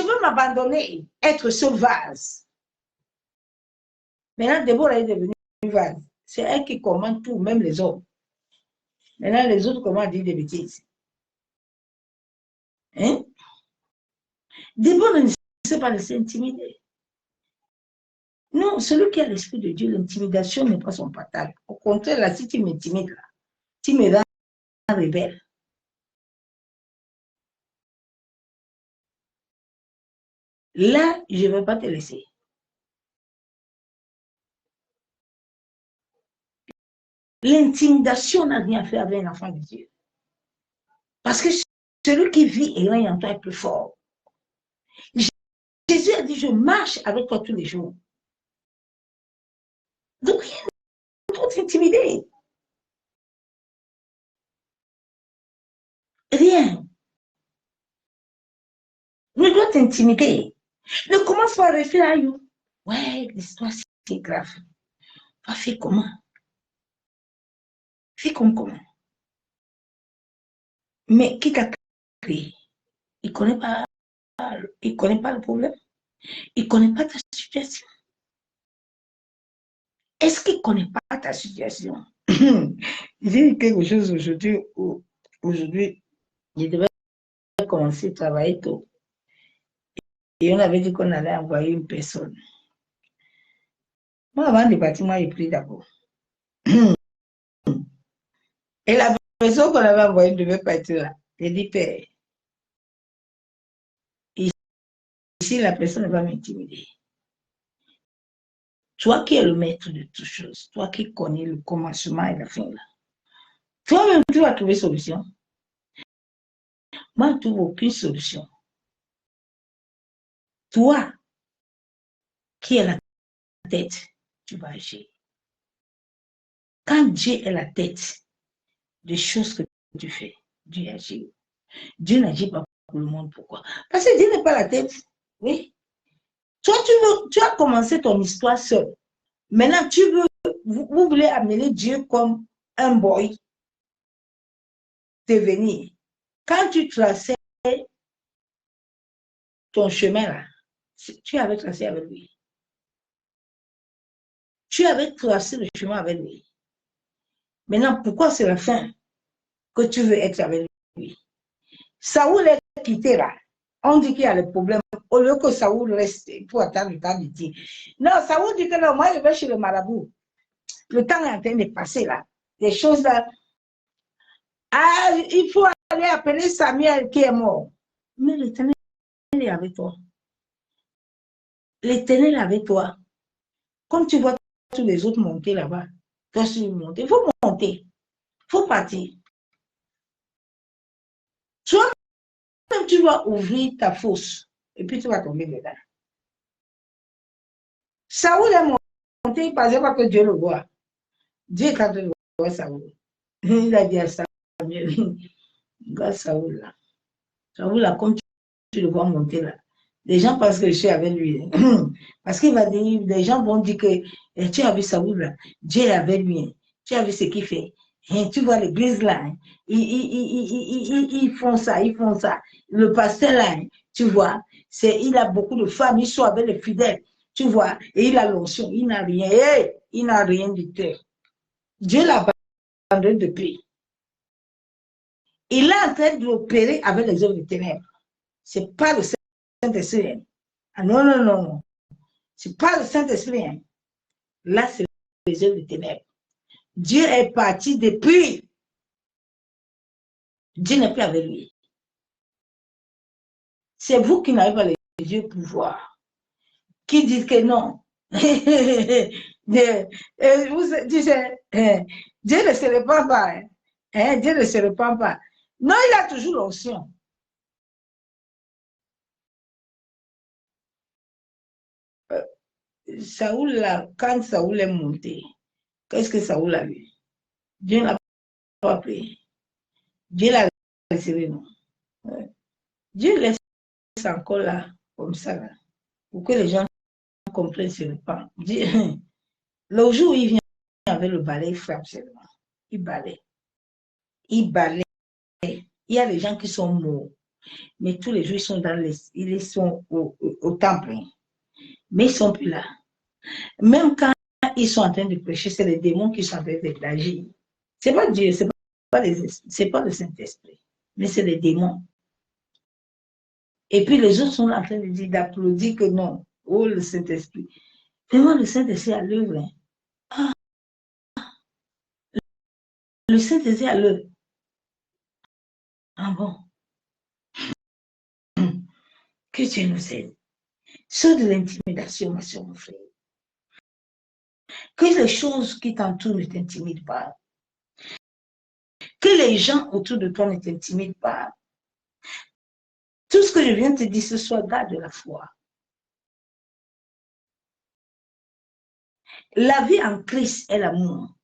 veux m'abandonner, être sauvage. Maintenant, Déborah est devenue vase. C'est elle qui commande tout, même les autres. Maintenant, les autres commandent à dire des bêtises. Hein? Déborah ne sait pas laisser intimider. Non, celui qui a l'esprit de Dieu, l'intimidation n'est pas son partage. Au contraire, là, si tu m'intimides, là, tu me rends rebelle. Là, je ne vais pas te laisser. L'intimidation n'a rien à faire avec un enfant de Dieu. Parce que celui qui vit et règne en toi est plus fort. Jésus a dit, je marche avec toi tous les jours. Donc, rien ne doit t'intimider. Rien ne doit t'intimider. Ne commence pas à réfléchir à you. Ouais, l'histoire, c'est grave. Va faire comment? Fais comme comment? Mais qui t'a créé? Il ne connaît pas le problème. Il ne connaît pas ta situation. Est-ce qu'il ne connaît pas ta situation? J'ai eu quelque chose aujourd'hui. Aujourd'hui, je devais commencer à travailler tôt. Et on avait dit qu'on allait envoyer une personne. Moi, avant de partir, moi, j'ai pris d'abord. Et la personne qu'on avait envoyée ne devait pas être là. J'ai dit, Père, ici, la personne ne va m'intimider. Toi qui es le maître de toutes choses, toi qui connais le commencement et la fin, là, toi-même, tu vas trouver solution. Moi, je ne trouve aucune solution. Toi, qui es la tête, tu vas agir. Quand Dieu est la tête des choses que tu fais, Dieu agit. Dieu n'agit pas pour le monde. Pourquoi? Parce que Dieu n'est pas la tête. Oui. Toi, tu as commencé ton histoire seul. Maintenant, vous voulez amener Dieu comme un boy devenir. Quand tu traçais ton chemin là, tu avais tracé avec lui. Tu avais tracé le chemin avec lui. Maintenant, pourquoi c'est la fin que tu veux être avec lui? Saoul est quitté là. On dit qu'il y a le problème. Au lieu que Saoul reste pour attendre le temps de dire. Non, Saoul dit que non, moi je vais chez le marabout. Le temps est en train de passer là. Des choses là. Ah, il faut aller appeler Samuel qui est mort. Mais l'Éternel est avec toi. L'Éternel est avec toi. Comme tu vois tous les autres monter là-bas, Quand tu montes, il faut monter. Il faut partir. Toi-même, tu vas ouvrir ta fosse et puis tu vas tomber dedans. Saoul est monté, il ne pensait pas que Dieu le voit. Dieu, quand il voit Saoul, il a dit à Samuel, regarde Saoul là. Saoul là, comme tu le vois monter là. Les gens pensent que je suis avec lui. Parce qu'il va dire, les gens vont dire que tu as vu Saoul là, Dieu est avec lui. Tu as vu ce qu'il fait. Tu vois l'église là, ils font ça, ils font ça. Le pasteur là, tu vois, il a beaucoup de femmes, ils sont avec les fidèles, tu vois, et il a l'onction, il n'a rien, il n'a rien du tout. Dieu l'a abandonné depuis. Il est en train d'opérer avec les œuvres des ténèbres. Ce n'est pas le Saint-Esprit. Ah non, non, non, non. Ce n'est pas le Saint-Esprit. Là, c'est les œuvres des ténèbres. Dieu est parti depuis. Dieu n'est plus avec lui. C'est vous qui n'avez pas les yeux pour voir. Qui dites que non. Vous dites, Dieu ne se répand pas. Dieu ne se répand pas. Non, il a toujours l'onction. Saoul, là, quand Saoul est monté, qu'est-ce que Saoul a vu? Dieu n'a pas pris. Dieu l'a retiré, non. Dieu laisse encore là, comme ça, là, pour que les gens comprennent ce pas. Le jour où il vient avec le balai, il frappe seulement. Il balaye. Il balaye. Il y a des gens qui sont morts, mais tous les jours, ils sont au temple. Mais ils ne sont plus là. Même quand ils sont en train de prêcher, c'est les démons qui sont en train d'agir. Ce n'est pas Dieu, ce n'est pas le Saint-Esprit, mais c'est les démons. Et puis les autres sont en train de dire, d'applaudir que non, oh le Saint-Esprit. Vraiment, le Saint-Esprit à l'œuvre. Ah, le Saint-Esprit à l'œuvre. Ah bon. Que Dieu nous aide. Sur de l'intimidation, ma soeur, mon frère. Que les choses qui t'entourent ne t'intimident pas. Que les gens autour de toi ne t'intimident pas. Tout ce que je viens de te dire ce soir, garde la foi. La vie en Christ est l'amour.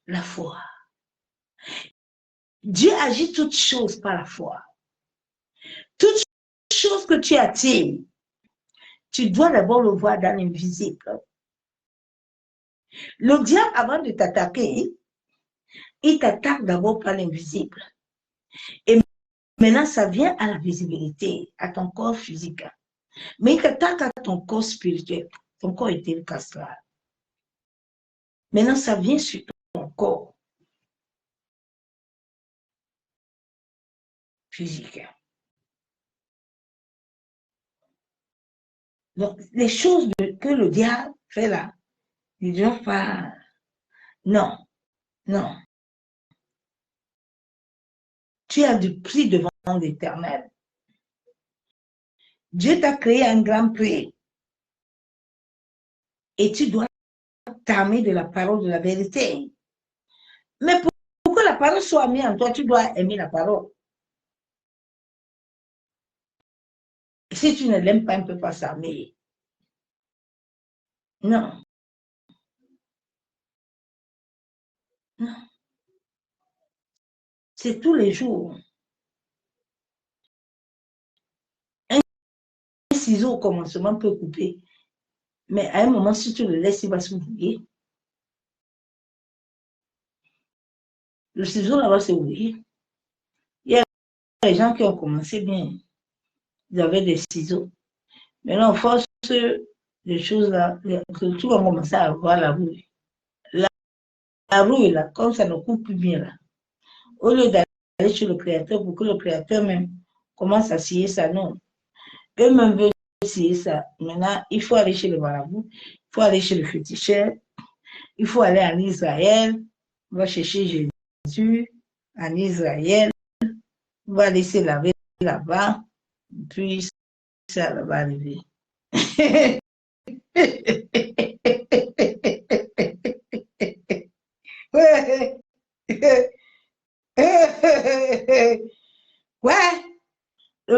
La foi. Dieu agit toutes choses par la foi. Toutes choses que tu attires, tu dois d'abord le voir dans l'invisible. Le diable, avant de t'attaquer, il t'attaque d'abord par l'invisible. Et maintenant, ça vient à la visibilité, à ton corps physique. Mais il t'attaque à ton corps spirituel. Ton corps était le castral. Maintenant, ça vient sur ton corps physique. Donc, les choses que le diable fait là, il ne doit pas... Non, non. Tu as du prix devant l'Éternel. Dieu t'a créé un grand prix. Et tu dois t'armer de la parole de la vérité. Mais pour que la parole soit mise en toi, tu dois aimer la parole. Si tu ne l'aimes pas, on ne peut pas s'armer. Non. Non. C'est tous les jours. Un ciseau au commencement peut couper. Mais à un moment, si tu le laisses, il va s'ouvrir. Le ciseau là va s'ouvrir. Il y a des gens qui ont commencé bien. Ils avaient des ciseaux. Maintenant, force des choses là, que tu vas commencer à voir la rouille. La rouille là, comme ça ne coupe plus bien là. Au lieu d'aller chez le Créateur pour que le Créateur même commence à scier ça, non. Eux-mêmes veulent scier ça. Maintenant, il faut aller chez le marabout, il faut aller chez le féticheur, il faut aller en Israël, on va chercher Jésus en Israël, on va aller se laver là-bas, puis ça va arriver.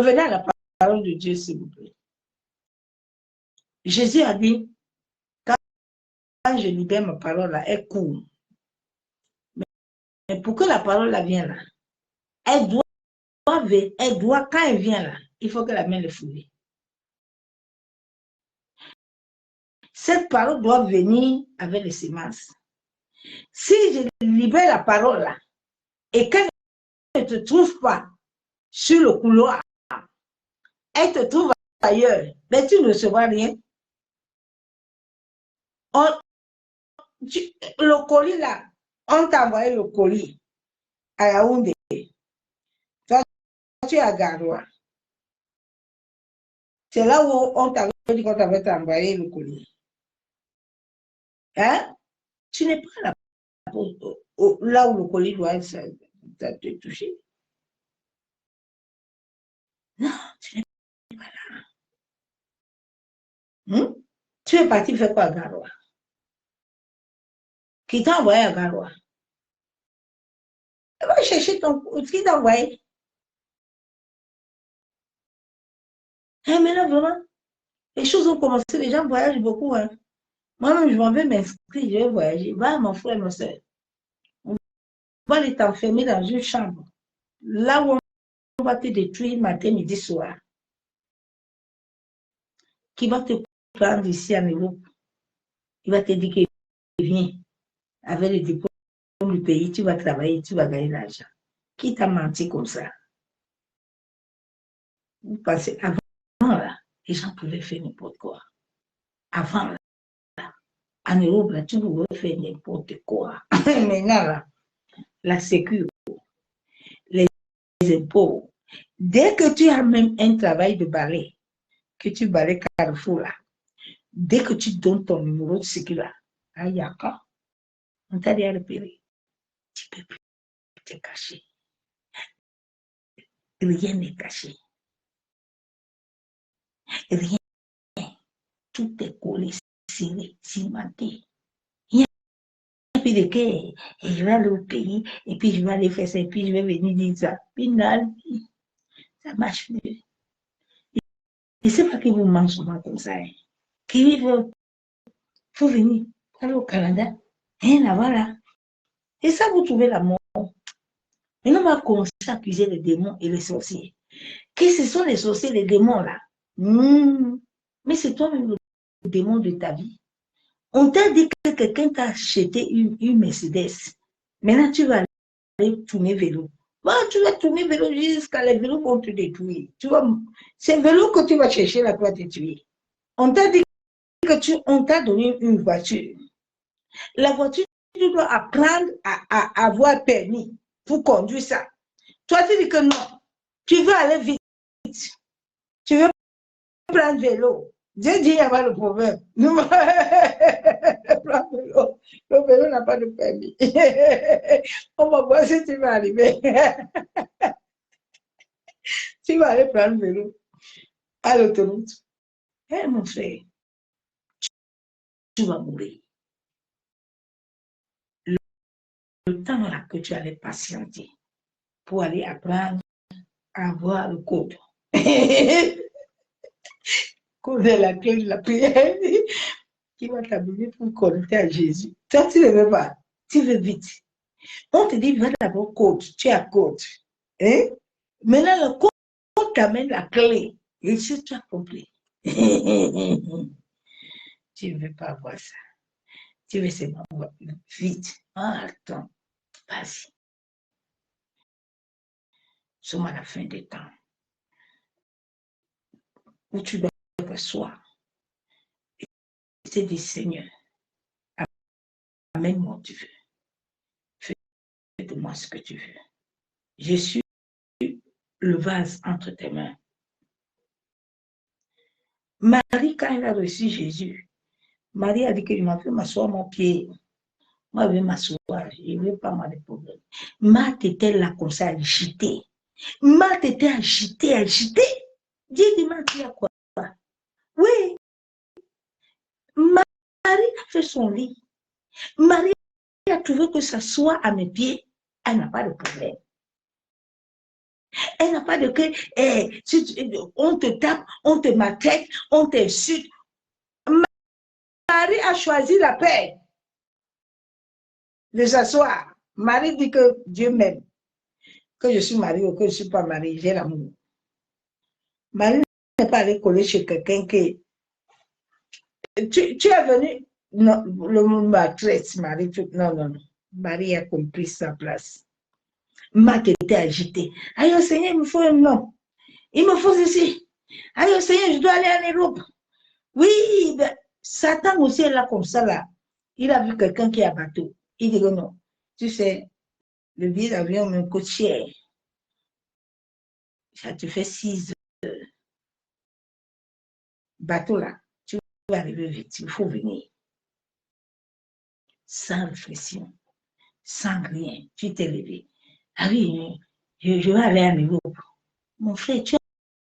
Revenez à la parole de Dieu, s'il vous plaît. Jésus a dit, quand je libère ma parole là, elle court. Mais pour que la parole là vienne là, elle doit, quand elle vient là, il faut que la main le fouille. Cette parole doit venir avec les semences. Si je libère la parole là, et qu'elle ne te trouve pas sur le couloir, elle te trouve ailleurs, mais tu ne recevras rien. Le colis là, on t'a envoyé le colis à Yaoundé. Toi, tu es à Garoua. C'est là où on t'avait dit qu'on t'avait envoyé le colis. Hein? Tu n'es pas là, là où le colis doit te toucher. Non, tu n'es pas là. Tu es parti faire quoi à Garoua? Qui t'a envoyé à Garoua? Va chercher qui t'a envoyé. Et maintenant, vraiment, les choses ont commencé, les gens voyagent beaucoup. Hein. Moi-même, je m'en vais m'inscrire, je vais voyager. Va, mon frère, ma soeur. On va aller t'enfermer dans une chambre. Là où on va te détruire matin, midi, soir. Qui va te prendre ici en Europe. Il va te dire que viens avec le diplôme du pays, tu vas travailler, tu vas gagner l'argent. Qui t'a menti comme ça? Vous pensez, avant là, les gens pouvaient faire n'importe quoi. Avant là, en Europe, là, tu pouvais faire n'importe quoi. Maintenant là, la sécurité, les impôts. Dès que tu as même un travail de balai, que tu balais Carrefour là, dès que tu donnes ton numéro de sécurité là, aïe, on t'a déjà repéré. Tu ne peux plus te cacher. Rien n'est caché. Rien. Tout est collé, serré, cimenté. Il n'y a plus de quai. Et je vais aller au pays, et puis je vais aller faire ça, et puis je vais venir dire ça. Puis non, ça marche plus. Et c'est pas que vous mangez souvent comme ça. Hein. Qu'il faut venir, aller au Canada, hein, là-bas, là. Et ça, vous trouvez la mort. Maintenant, on va commencer à accuser les démons et les sorciers. Que ce sont les sorciers, les démons, là. Mais c'est toi-même le démon de ta vie. On t'a dit que quelqu'un t'a acheté une Mercedes. Maintenant, tu vas aller tourner vélo. Bah, tu vas tourner vélo jusqu'à les vélos vont te détruire. C'est vélo que tu vas chercher là, tu vas te tuer. On t'a dit que on t'a donné une voiture. La voiture, tu dois apprendre à avoir permis pour conduire ça. Toi, tu dis que non. Tu veux aller vite. Tu veux prendre vélo. Dieu dit, il n'y a pas de problème. Prends vélo. Le vélo n'a pas de permis. On va voir si tu vas arriver. Tu vas aller prendre vélo à l'autoroute. Eh, mon frère, tu vas mourir. Le temps là que tu allais patienter pour aller apprendre à avoir le code. Code de la clé de la prière qui va t'amener pour connecter à Jésus. Toi, tu ne veux pas. Tu veux vite. On te dit, va d'abord code. Tu as code. Hein? Maintenant, le code t'amène la clé. Et si tu as compris. Tu ne veux pas voir ça. Tu veux seulement voir vite. Ah, attends. Vas-y. Nous sommes à la fin des temps. Où tu dois t'asseoir. Et te dire, Seigneur, amène-moi où tu veux. Fais de moi ce que tu veux. Je suis le vase entre tes mains. Marie, quand elle a reçu Jésus, Marie a dit que je m'en vais m'asseoir mon pied. Moi, je vais m'asseoir. Je ne veux pas avoir de problème. Marthe était là comme ça, agitée. Marthe était agitée. Dieu dit, Marthe, il y a quoi? Oui. Marie a fait son lit. Marie a trouvé que s'asseoir à mes pieds, elle n'a pas de problème. Elle n'a pas de cœur. On te tape, on te maltraite, on t'insulte. Marie a choisi la paix de s'asseoir. Marie dit que Dieu m'aime. Que je suis mariée ou que je ne suis pas mariée, j'ai l'amour. Marie n'est pas allée coller chez quelqu'un qui... Tu es venu... Non, le mot maltraite, Marie. Non, non, non. Marie a compris sa place. Marc était agité. Aïe, Seigneur, il me faut un homme. Il me faut ceci. Aïe, Seigneur, je dois aller en Europe. Oui, ben, Satan aussi est là comme ça, là. Il a vu quelqu'un qui a bateau. Il dit que non. Tu sais, le billet d'avion me coûte cher. Ça te fait 6 heures. Bateau là, tu vas arriver vite, il faut venir. Sans réflexion, sans rien, tu t'es levé. Ah oui, je vais aller en Europe. Mon frère, tu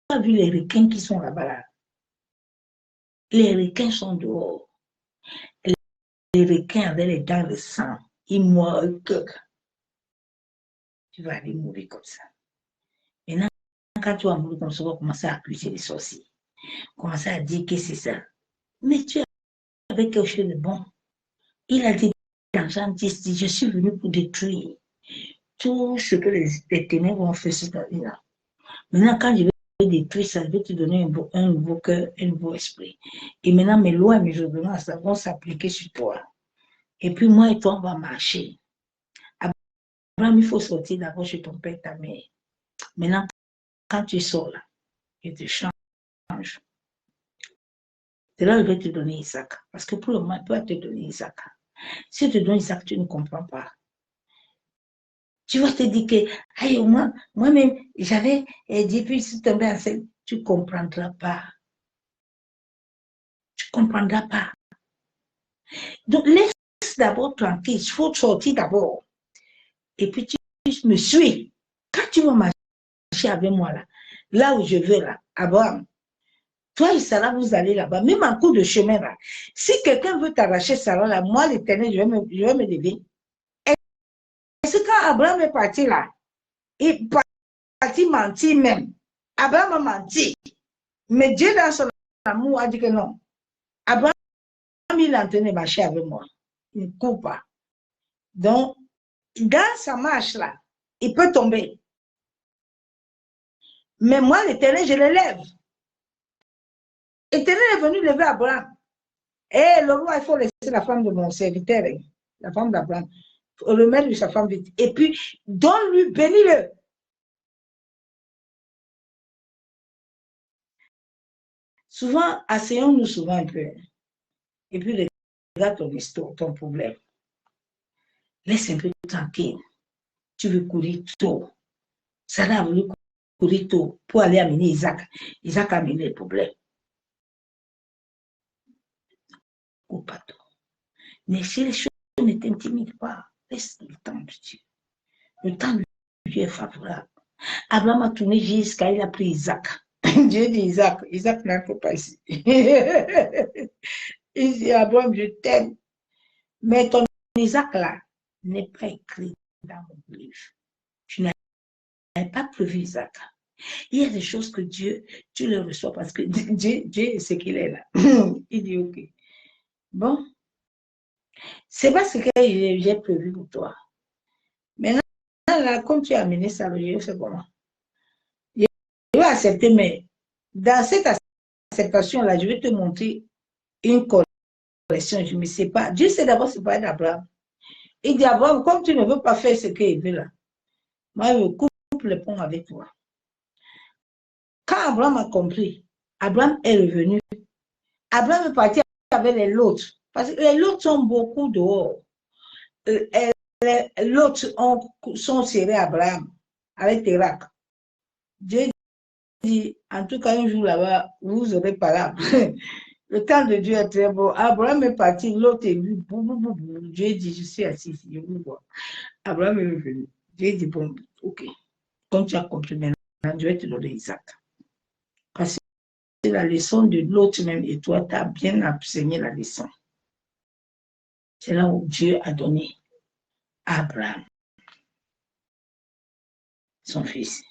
as vu les requins qui sont là-bas là? Les requins sont dehors. Les requins avaient les dents de sang. Ils mordent. Tu vas aller mourir comme ça. Maintenant, quand tu vas mourir comme ça, tu vas commencer à accuser les sorciers. Commencer à dire que c'est ça. Mais tu avais quelque chose de bon. Il a dit dans Jean 10, je suis venu pour détruire tout ce que les ténèbres ont fait sur ta vie là. Maintenant, quand je vais détruire ça, je vais te donner un nouveau cœur, un nouveau esprit. Et maintenant, mes lois et mes ordonnances vont s'appliquer sur toi. Et puis moi et toi, on va marcher. Abraham, il faut sortir d'abord chez ton père et ta mère. Maintenant, quand tu sors là, je te change. C'est là que je vais te donner Isaac. Parce que pour le moment, tu vas te donner Isaac. Si je te donne Isaac, tu ne comprends pas. Tu vas te dire que, aïe, moi-même, j'avais dit, puis si tu tombes enceinte, tu ne comprendras pas. Tu ne comprendras pas. Donc, laisse d'abord tranquille. Il faut sortir d'abord. Et puis, tu me suis. Quand tu vas marcher avec moi, là où je veux, là, Abraham, toi et Sarah, vous allez là-bas, même en cours de chemin, là. Si quelqu'un veut t'arracher Sarah, là, moi, l'Éternel, je vais me lever. Est-ce que quand Abraham est parti, là, il est parti mentir même. Abraham a menti. Mais Dieu, dans son amour, a dit que non. Abraham, il est en train de marcher avec moi. Il ne court pas. Donc, dans sa marche là, il peut tomber. Mais moi, l'Éternel, je le lève. L'Éternel est venu lever Abraham. Et le roi, il faut laisser la femme de mon serviteur, la femme d'Abraham, remettre sa femme vite. Et puis, donne-lui, bénis-le. Souvent, asseyons-nous souvent un peu. Et puis, regarde ton histoire, ton problème. Laisse un peu tranquille. Tu veux courir tôt. Sarah a voulu courir tôt pour aller amener Isaac. Isaac a amené le problème. Cours pas tôt. Mais si les choses ne t'intimident pas, laisse le temps de Dieu. Le temps de Dieu est favorable. Abraham a tourné jusqu'à il a pris Isaac. Dieu dit Isaac. Isaac n'entre pas ici. Il dit Abraham, je t'aime. Mais ton Isaac là n'est pas écrit dans mon livre. Tu n'as pas prévu Isaac. Il y a des choses que Dieu, tu le reçois parce que Dieu est ce qu'il est là. Il dit ok. Bon, c'est pas ce que j'ai prévu pour toi. Maintenant, là, comme tu as amené ça, je fais comment? Je vais accepter, mais dans cette acceptation-là, je vais te montrer une correction. Je ne sais pas. Dieu sait d'abord c'est pas d'Abraham. Il dit Abraham, comme tu ne veux pas faire ce qu'il veut là, moi, je coupe le pont avec toi. Quand Abraham a compris, Abraham est revenu. Abraham est parti avec les Lot. Parce que les Lot sont beaucoup dehors. Les Lot sont serrés à Abraham avec Térac. Dieu dit, en tout cas, un jour là-bas, vous aurez parlé. Le temps de Dieu est très beau. Abraham est parti, l'autre est venu. Dieu dit, je suis assis ici, je vous vois. Abraham est revenu. Dieu dit, bon, ok. Comme tu as compris maintenant, je vais te donner Isaac. Parce que c'est la leçon de l'autre même, et toi, tu as bien enseigné la leçon. C'est là où Dieu a donné à Abraham son fils.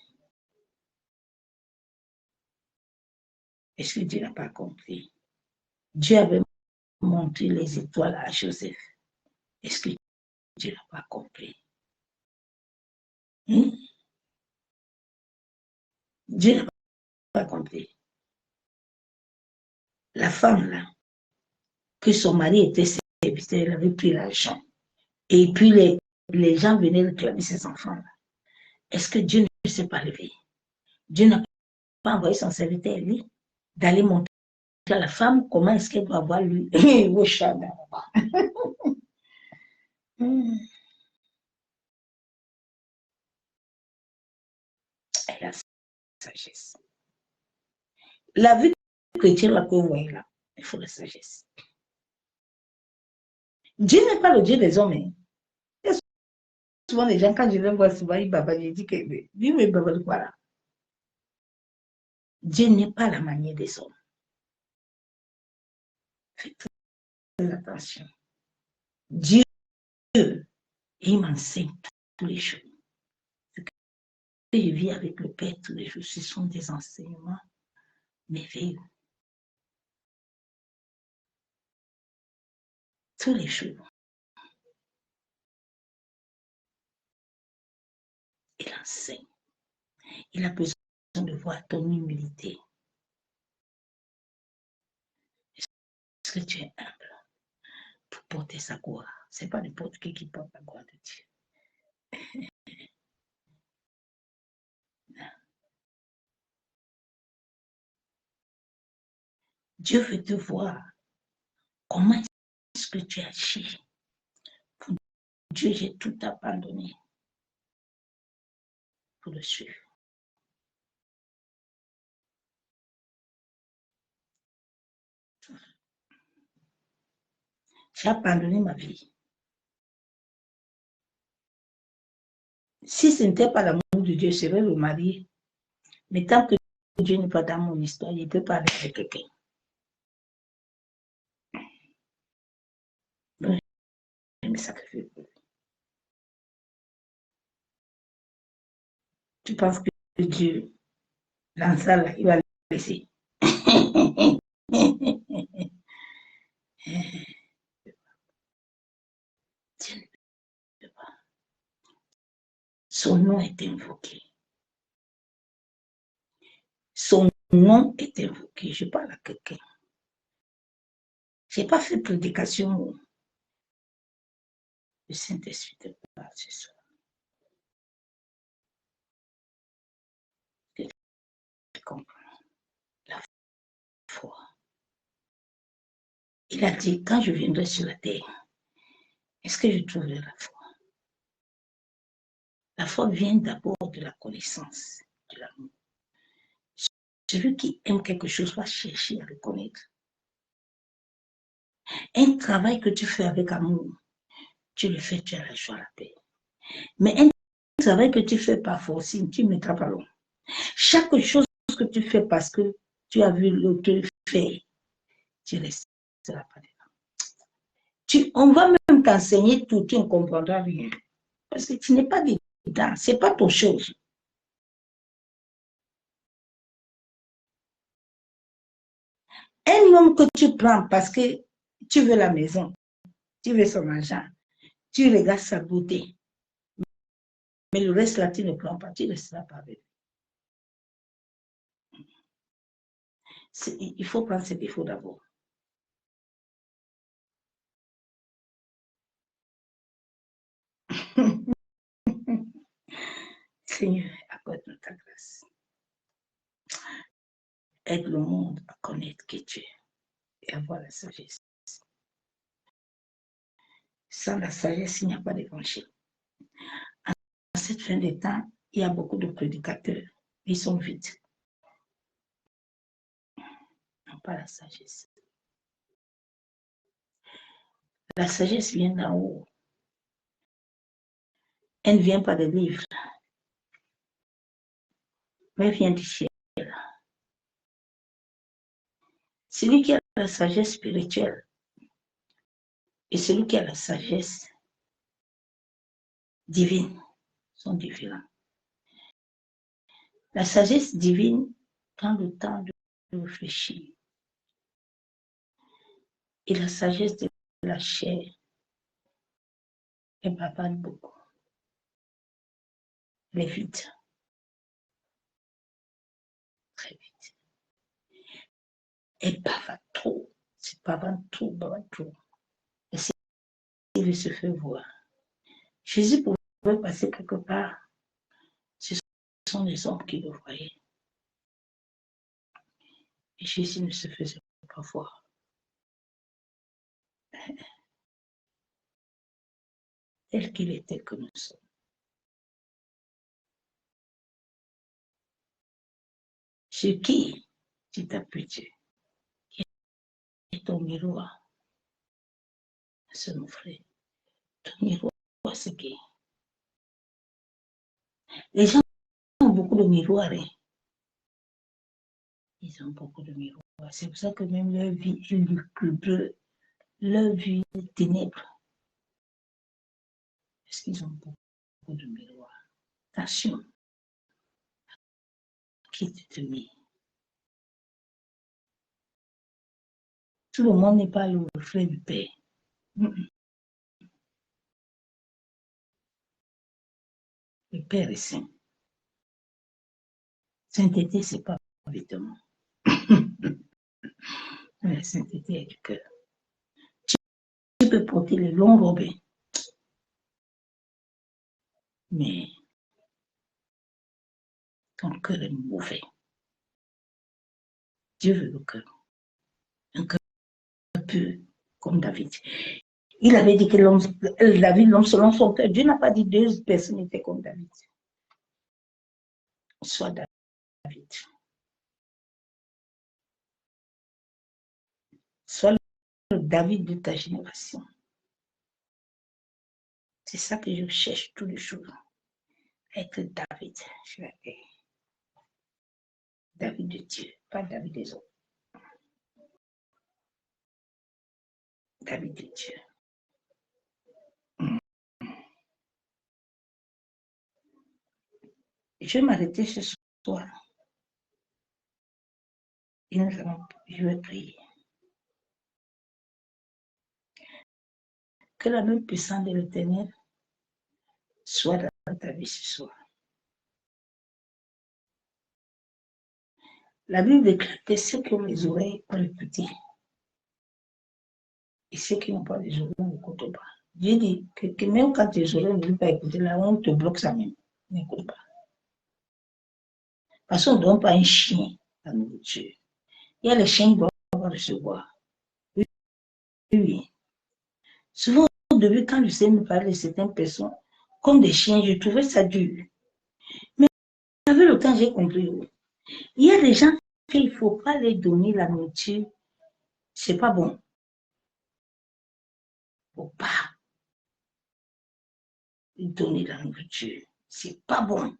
Est-ce que Dieu n'a pas compris? Dieu avait montré les étoiles à Joseph. Est-ce que Dieu n'a pas compris? Dieu n'a pas compris. La femme, là, que son mari était serviteur, elle avait pris l'argent. Et puis les gens venaient réclamer ses enfants. Est-ce que Dieu ne s'est pas levé? Dieu n'a pas envoyé son serviteur, lui, d'aller montrer à la femme comment est-ce qu'elle doit avoir lui. Et la sagesse. La vie chrétienne là que vous voyez là, il faut la sagesse. Dieu n'est pas le Dieu des hommes. Hein. Il y a souvent les gens, quand je les vois souvent, ils babent, je dis que lui, mais babent quoi là? Dieu n'est pas la manière des hommes. Faites très attention. Dieu, il m'enseigne tous les jours. Ce que je vis avec le Père tous les jours, ce sont des enseignements merveilleux. Tous les jours. Il enseigne. Il a besoin de voir ton humilité. Est-ce que tu es humble pour porter sa gloire? Ce n'est pas n'importe qui porte la gloire de Dieu. Dieu veut te voir. Comment est-ce que tu agis? Pour Dieu, j'ai tout abandonné pour le suivre. J'ai abandonné ma vie. Si ce n'était pas l'amour de Dieu, je serais le mari. Mais tant que Dieu n'est pas dans mon histoire, il ne peut pas aller avec quelqu'un. Donc, je me sacrifie pour lui. Tu penses que Dieu, dans ça, là, il va le laisser. Dieu ne peut pas. Son nom est invoqué. Son nom est invoqué. Je parle à quelqu'un. Je n'ai pas fait prédication. Le Saint-Esprit te parle ce soir. Tu comprends la foi. Il a dit, quand je viendrai sur la terre, est-ce que je trouverai la foi? La foi vient d'abord de la connaissance, de l'amour. Celui qui aime quelque chose va chercher à le connaître. Un travail que tu fais avec amour, tu le fais, tu as la joie, la paix. Mais un travail que tu fais par forcing, tu ne mettras pas long. Chaque chose que tu fais parce que tu as vu l'autre faire, tu resteras pas dedans. On va même t'enseigner tout, tu ne comprendras rien. Parce que tu n'es pas dedans, ce n'est pas ton chose. Un homme que tu prends parce que tu veux la maison, tu veux son argent, tu regardes sa beauté, mais le reste là, tu ne prends pas, tu ne resteras pas avec lui. Il faut prendre ses défauts d'abord. Seigneur, accorde-nous ta grâce. Aide le monde à connaître qui tu es et à avoir la sagesse. Sans la sagesse, il n'y a pas d'évangile. En cette fin de temps, il y a beaucoup de prédicateurs. Ils sont vides. Ils n'ont pas la sagesse. La sagesse vient d'en haut. Elle ne vient pas des livres, mais elle vient du ciel. Celui qui a la sagesse spirituelle et celui qui a la sagesse divine sont différents. La sagesse divine prend le temps de réfléchir. Et la sagesse de la chair, elle bavarde beaucoup. Elle est vite. Très vite. Elle bavarde trop. C'est bavarde trop, bavarde trop. Et s'il se fait voir. Jésus pouvait passer quelque part. Ce sont les hommes qui le voyaient. Et Jésus ne se faisait pas voir. Tel qu'il était que nous sommes. Ce qui, tu t'appuies, est ton miroir, c'est mon frère. Ton miroir, c'est qui? Les gens ont beaucoup de miroirs. Hein. Ils ont beaucoup de miroirs. C'est pour ça que même leur vie est lugubre, leur vie est ténèbre. Parce qu'ils ont beaucoup de miroirs. Attention. Qui tu te mets? Tout le monde n'est pas le reflet du Père. Le Père est saint. Sainteté, c'est pas vêtement. La sainteté est du cœur. Tu peux porter les longs robes, mais ton cœur est mauvais. Dieu veut le cœur. Un cœur pur, comme David. Il avait dit que David, l'homme selon son cœur. Dieu n'a pas dit deux personnes étaient comme David. Soit David. Soit le David de ta génération. C'est ça que je cherche tous les jours. Être David. David de Dieu, pas David des autres. David de Dieu. Je vais m'arrêter ce soir. Et je vais prier. Que la main puissante de l'Éternel soit dans ta vie ce soir. La Bible déclare que ceux qui ont les oreilles ont écouté. Et ceux qui n'ont pas les oreilles n'écoutent pas. Dieu dit que même quand tes oreilles ne veulent pas écouter, là on te bloque ça même. N'écoute pas. Parce qu'on ne donne pas un chien à la nourriture. Il y a les chiens qui doivent recevoir. Oui. Souvent, au début, quand je sais me parler de certaines personnes, comme des chiens, je trouvais ça dur. Mais avec le temps, j'ai compris. Il y a des gens qu'il ne faut pas leur donner la nourriture. C'est pas bon. Il ne faut pas lui donner la nourriture. C'est pas bon.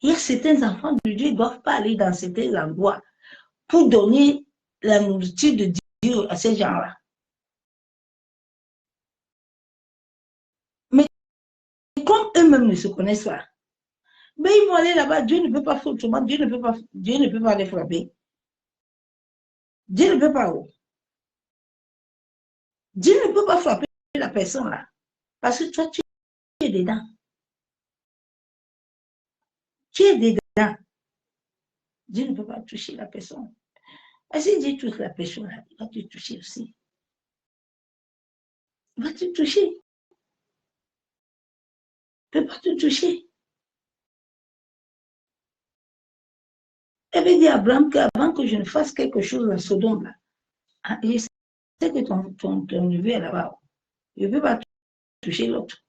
Il y a certains enfants de Dieu qui ne doivent pas aller dans certains endroits pour donner la nourriture de Dieu à ces gens-là. Mais comme eux-mêmes ne se connaissent pas, mais ils vont aller là-bas, Dieu ne peut pas faire autrement, Dieu ne peut pas les frapper. Dieu ne peut pas. Dieu ne peut pas frapper la personne là. Parce que toi, tu es dedans. Tu es dedans. Dieu ne peut pas toucher la personne. Et si Dieu touche la personne là, il va te toucher aussi. Il va te toucher. Il ne peut pas te toucher. Elle avait dit à Abraham qu'avant que je ne fasse quelque chose à Sodome là, je sais que ton neveu est là-bas. Je ne peux pas toucher l'autre.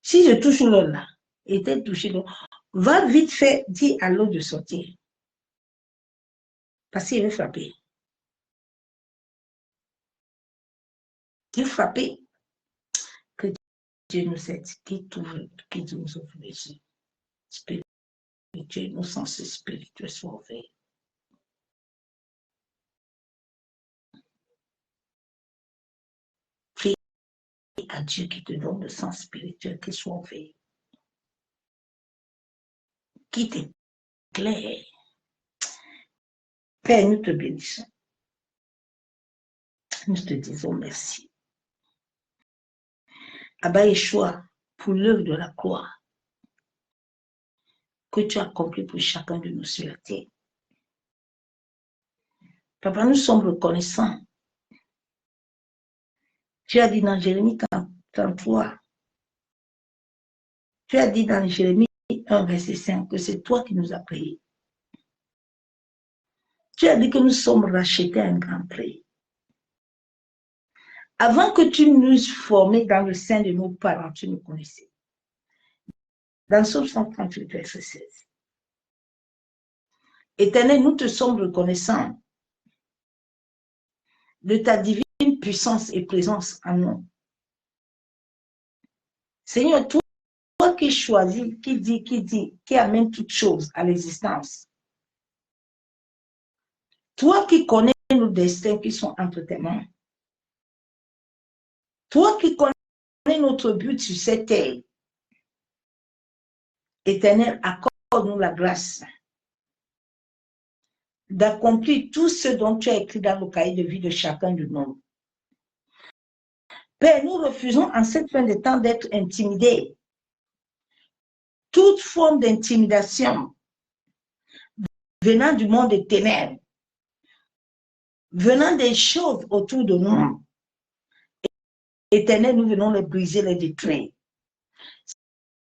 Si je touche l'autre là, et t'es touché l'autre, va vite faire dire à l'autre de sortir. Parce qu'il veut frapper. Il veut frapper. Que Dieu nous aide, qu'il nous ouvre les yeux spirituels, nos sens spirituels soient ouverts. Prie à Dieu qui te donne le sens spirituel, qu'il soit ouvert. qui t'éclaire. Père, nous te bénissons. Nous te disons merci. Abba Yeshua, pour l'œuvre de la croix que tu as accompli pour chacun de nous sur la terre. Papa, nous sommes reconnaissants. Tu as dit dans Jérémie 33, tu as dit dans Jérémie 1, verset 5, que c'est toi qui nous as créés. Tu as dit que nous sommes rachetés à un grand prix. Avant que tu nous formais dans le sein de nos parents, tu nous connaissais. Dans Psaume 138, verset 16. Éternel, nous te sommes reconnaissants de ta divine puissance et présence en nous. Seigneur, toi qui choisis, qui amène toutes choses à l'existence. Toi qui connais nos destins qui sont entre tes mains. Toi qui connais notre but sur cette terre. Éternel, accorde-nous la grâce d'accomplir tout ce dont tu as écrit dans le cahier de vie de chacun de nous. Père, nous refusons en cette fin de temps d'être intimidés. Toute forme d'intimidation venant du monde des ténèbres, venant des choses autour de nous. Éternel, nous venons les briser, les détruire.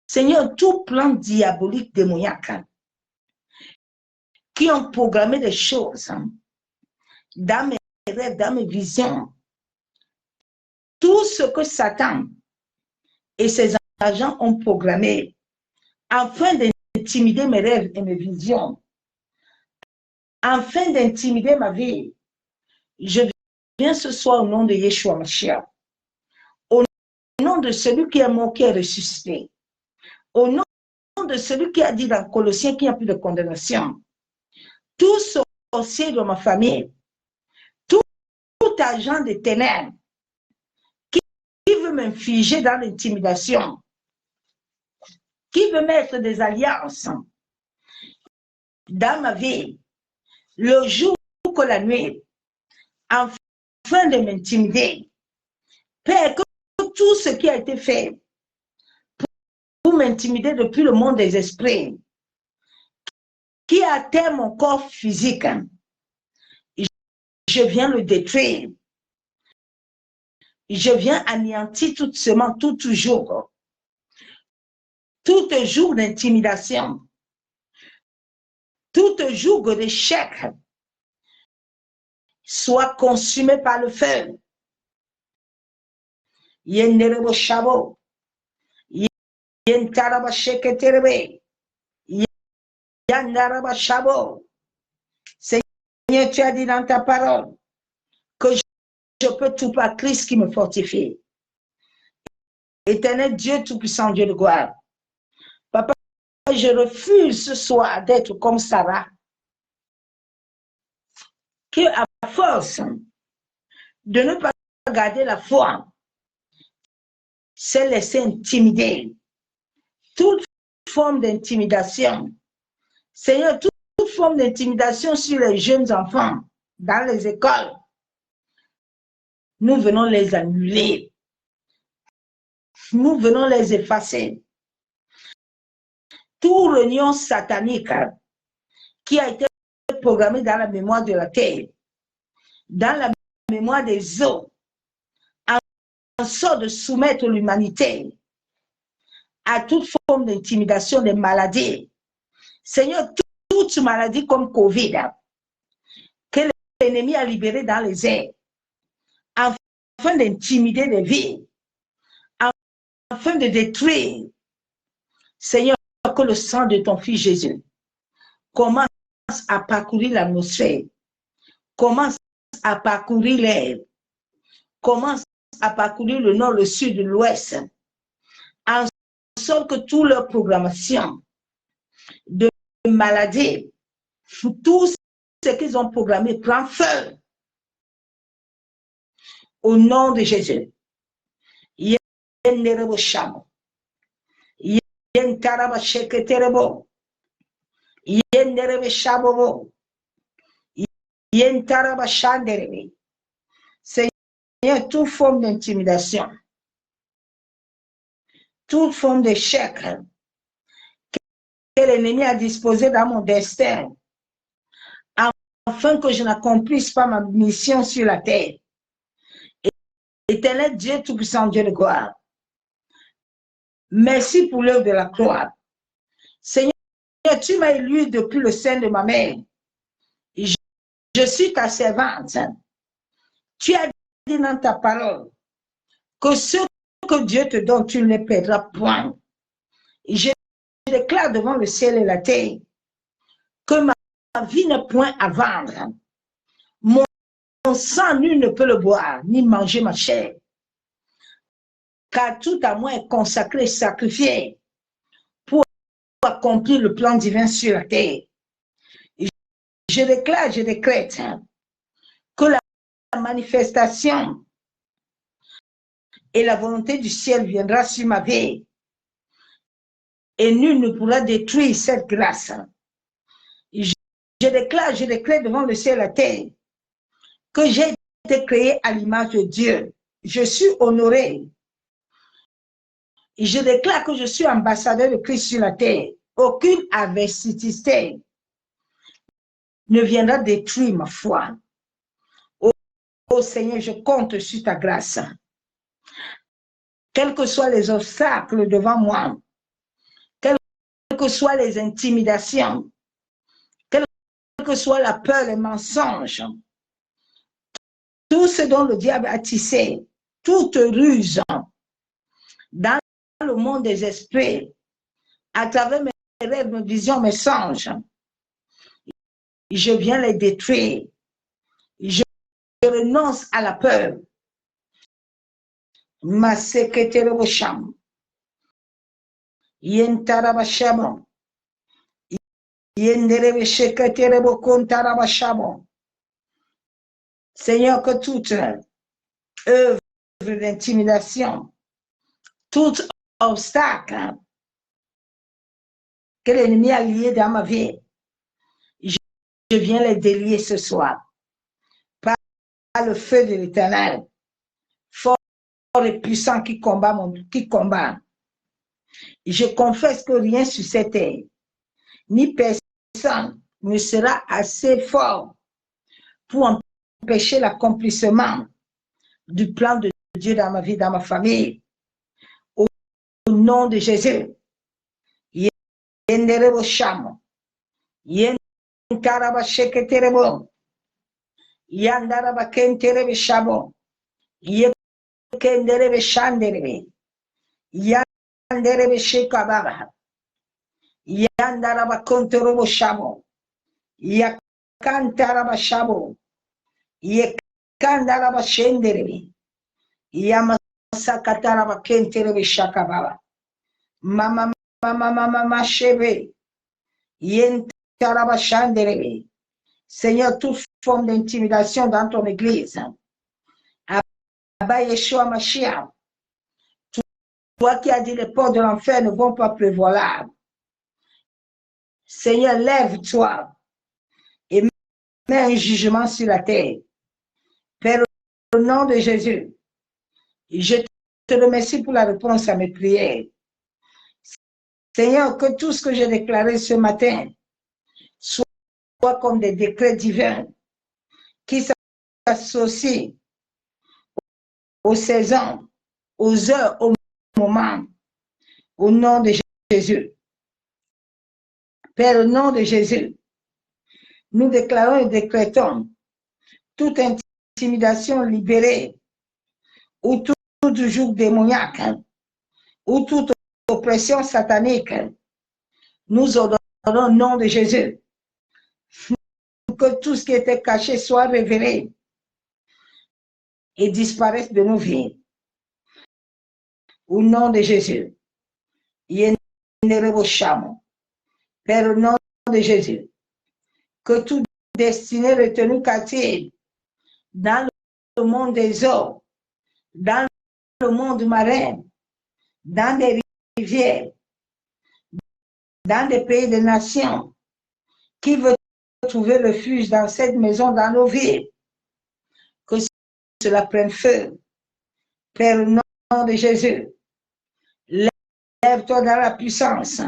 Seigneur, tout plan diabolique démoniaque qui ont programmé des choses dans mes rêves, dans mes visions, tout ce que Satan et ses agents ont programmé afin d'intimider mes rêves et mes visions, afin d'intimider ma vie, je viens ce soir au nom de Yeshua Mashiach, au nom de celui qui est mort, qui est ressuscité, au nom de celui qui a dit dans Colossiens qu'il n'y a plus de condamnation. Tout sorcier de ma famille, tout agent de ténèbres qui veut m'infliger dans l'intimidation, qui veut mettre des alliances dans ma vie, le jour que la nuit, afin de m'intimider. Père, que tout ce qui a été fait pour m'intimider depuis le monde des esprits, qui atteint mon corps physique, je viens le détruire. Je viens anéantir toute semence, tout jour d'intimidation, tout jour d'échec, soit consumé par le feu. Yenderebo shabo, yentaraba sheketerebe, yandaraba shabo. Seigneur, tu as dit dans ta parole que je peux tout par Christ qui me fortifie. Éternel Dieu Tout-Puissant, Dieu de gloire. Papa, je refuse ce soir d'être comme Sarah, qui à force de ne pas garder la foi, s'est laissé intimider. Toute forme d'intimidation, Seigneur, toute forme d'intimidation sur les jeunes enfants dans les écoles, nous venons les annuler. Nous venons les effacer. Tout réunion satanique qui a été programmé dans la mémoire de la terre, dans la mémoire des eaux, en sorte de soumettre l'humanité à toute forme d'intimidation, des maladies. Seigneur, toute maladie comme Covid, que l'ennemi a libéré dans les airs, afin d'intimider les vies, afin de détruire. Seigneur, que le sang de ton Fils Jésus commence à parcourir l'atmosphère, commence à parcourir l'air, commence à parcourir le nord, le sud, l'ouest, en sorte que toute leur programmation de maladies, tout ce qu'ils ont programmé prend feu. Au nom de Jésus. Yenderebe shabobo. Yentaraba shanderebe. Seigneur, toute forme d'intimidation, toute forme d'échec que l'ennemi a disposé dans mon destin, afin que je n'accomplisse pas ma mission sur la terre. Éternel Dieu Tout-Puissant, Dieu de gloire, merci pour l'œuvre de la croix. Seigneur, tu m'as élu depuis le sein de ma mère. Je suis ta servante. Tu as dit dans ta parole que ce que Dieu te donne, tu ne le perdras point. Je déclare devant le ciel et la terre que ma vie n'est point à vendre. Mon sang, nul ne peut le boire, ni manger ma chair. Car tout à moi est consacré, sacrifié pour accomplir le plan divin sur la terre. Je déclare, je décrète que la manifestation et la volonté du ciel viendra sur ma vie et nul ne pourra détruire cette grâce. Je déclare, je décrète devant le ciel et la terre que j'ai été créé à l'image de Dieu. Je suis honoré. Je déclare que je suis ambassadeur de Christ sur la terre. Aucune adversité ne viendra détruire ma foi. Oh Seigneur, je compte sur ta grâce. Quels que soient les obstacles devant moi, quelles que soient les intimidations, quelle que soit la peur, les mensonges, tout ce dont le diable a tissé, toute ruse dans le monde des esprits, à travers mes rêves, mes visions, mes songes, je viens les détruire. Je renonce à la peur. Ma secrétaire au champ. Yentarabashamo. Yenderebe secrétaire au kontarabashamo. Seigneur, que toute œuvre d'intimidation, tout obstacle que l'ennemi a lié dans ma vie, je viens les délier ce soir. Par le feu de l'Éternel, fort et puissant qui combat. Je confesse que rien sur cette terre, ni personne ne sera assez fort pour empêcher l'accomplissement du plan de Dieu dans ma vie, dans ma famille. Au nom de Jésus. Yenderebo shamo. Yentaraba sheketerebo. Yandaraba kenterebe shamo. Yekenderebe shanderebe. Yanderebe shekababa. Yandaraba konterobo shamo. Yakantaraba shamo. Yekandaraba shenderebe. Yamasakataraba kenterebe shakababa. Mama cheve. Yentaraba shanderebe. Seigneur, toute forme d'intimidation dans ton église. Abba Yeshua Mashiach. Toi qui as dit les portes de l'enfer ne vont pas prévaloir. Seigneur, lève-toi et mets un jugement sur la terre. Père, au nom de Jésus, je te remercie pour la réponse à mes prières. Seigneur, que tout ce que j'ai déclaré ce matin soit comme des décrets divins qui s'associent aux saisons, aux heures, aux moments, au nom de Jésus. Père, au nom de Jésus, nous déclarons et décrétons toute intimidation libérée ou tout joug démoniaque ou toute oppression satanique. Nous ordonnons au nom de Jésus que tout ce qui était caché soit révélé et disparaisse de nos vies. Au nom de Jésus. Père, au nom de Jésus, que toute destinée retenue captive dans le monde des eaux, dans le monde marin, dans des rivières, dans des pays de nations, qui veut trouver refuge dans cette maison, dans nos vies, que cela prenne feu. Père, au nom de Jésus, lève-toi dans la puissance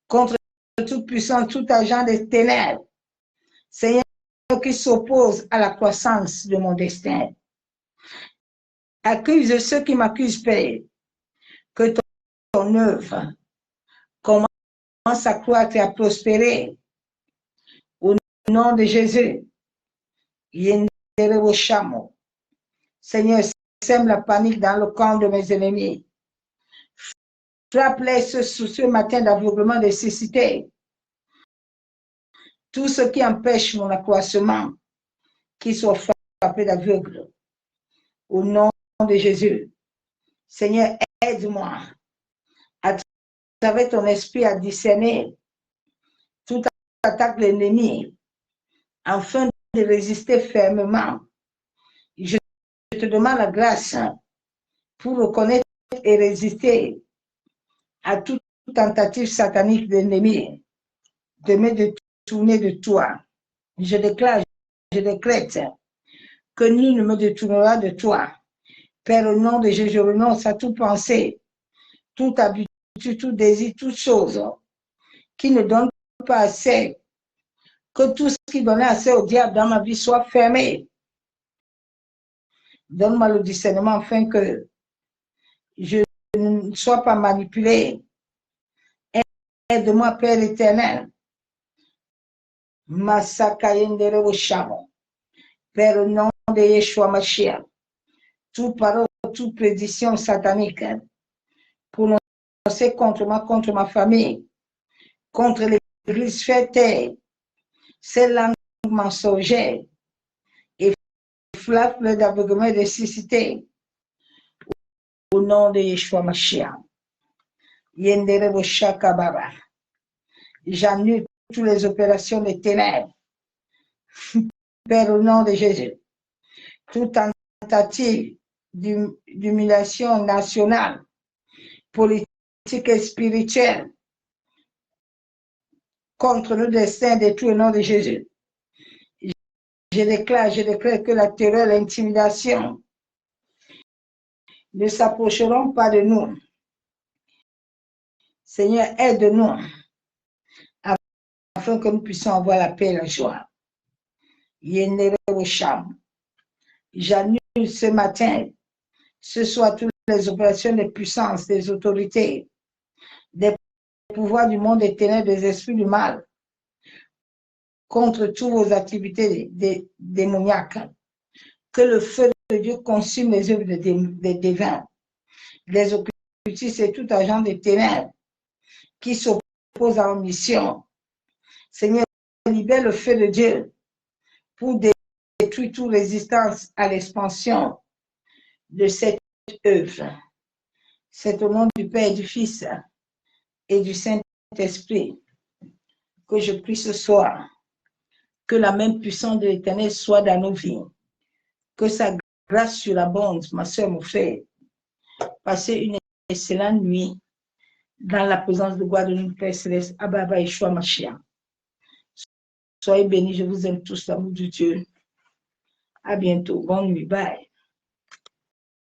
contre toute puissance, tout agent des ténèbres, Seigneur, qui s'oppose à la croissance de mon destin. Accuse ceux qui m'accusent, Père, que ton œuvre commence à croître et à prospérer. Au nom de Jésus, Seigneur, sème la panique dans le camp de mes ennemis. Frappe-les ce matin d'aveuglement, de cécité. Tout ce qui empêche mon accroissement, qu'ils soient frappés d'aveugle. Au nom de Jésus, Seigneur, aide-moi à travers ton esprit à discerner toute attaque de l'ennemi afin de résister fermement. Je te demande la grâce pour reconnaître et résister à toute tentative satanique de l'ennemi de me détourner de toi. Je déclare, je décrète que nul ne me détournera de toi. Père, au nom de Jésus, je renonce à toute pensée, toute habitude, tout désir, toute chose qui ne donne pas assez, que tout ce qui donnait assez au diable dans ma vie soit fermé. Donne-moi le discernement afin que je ne sois pas manipulé. Aide-moi, Père éternel. Père, au nom de Yeshua Mashiach, toute parole, toute prédiction satanique prononcée contre moi, contre ma famille, contre l'Église, fait taire ces langues mensongères et flatte d'aveuglement et de cécité. Au nom de Yeshua Mashiach. J'annule toutes les opérations des ténèbres. Père, au nom de Jésus, toute tentative d'humiliation nationale, politique et spirituelle contre le destin de tout au nom de Jésus. Je déclare que la terreur, l'intimidation ne s'approcheront pas de nous. Seigneur, aide-nous afin que nous puissions avoir la paix et la joie. J'annule ce matin, ce soir, toutes les opérations de puissance, des autorités, des pouvoirs du monde des ténèbres, des esprits du mal, contre toutes vos activités démoniaques. Que le feu de Dieu consume les œuvres des dévins, les occultistes et tout agent des ténèbres qui s'oppose à la mission. Seigneur, libère le feu de Dieu pour détruire toute résistance à l'expansion de cette œuvre. C'est au nom du Père, du Fils et du Saint-Esprit que je prie ce soir que la même puissance de l'Éternel soit dans nos vies, que sa grâce surabonde, ma soeur, mon frère. Passez une excellente nuit dans la présence de gloire de notre Père Céleste, Abba Yeshua Mashiach. Soyez bénis, je vous aime tous, l'amour de Dieu. À bientôt, bonne nuit, bye.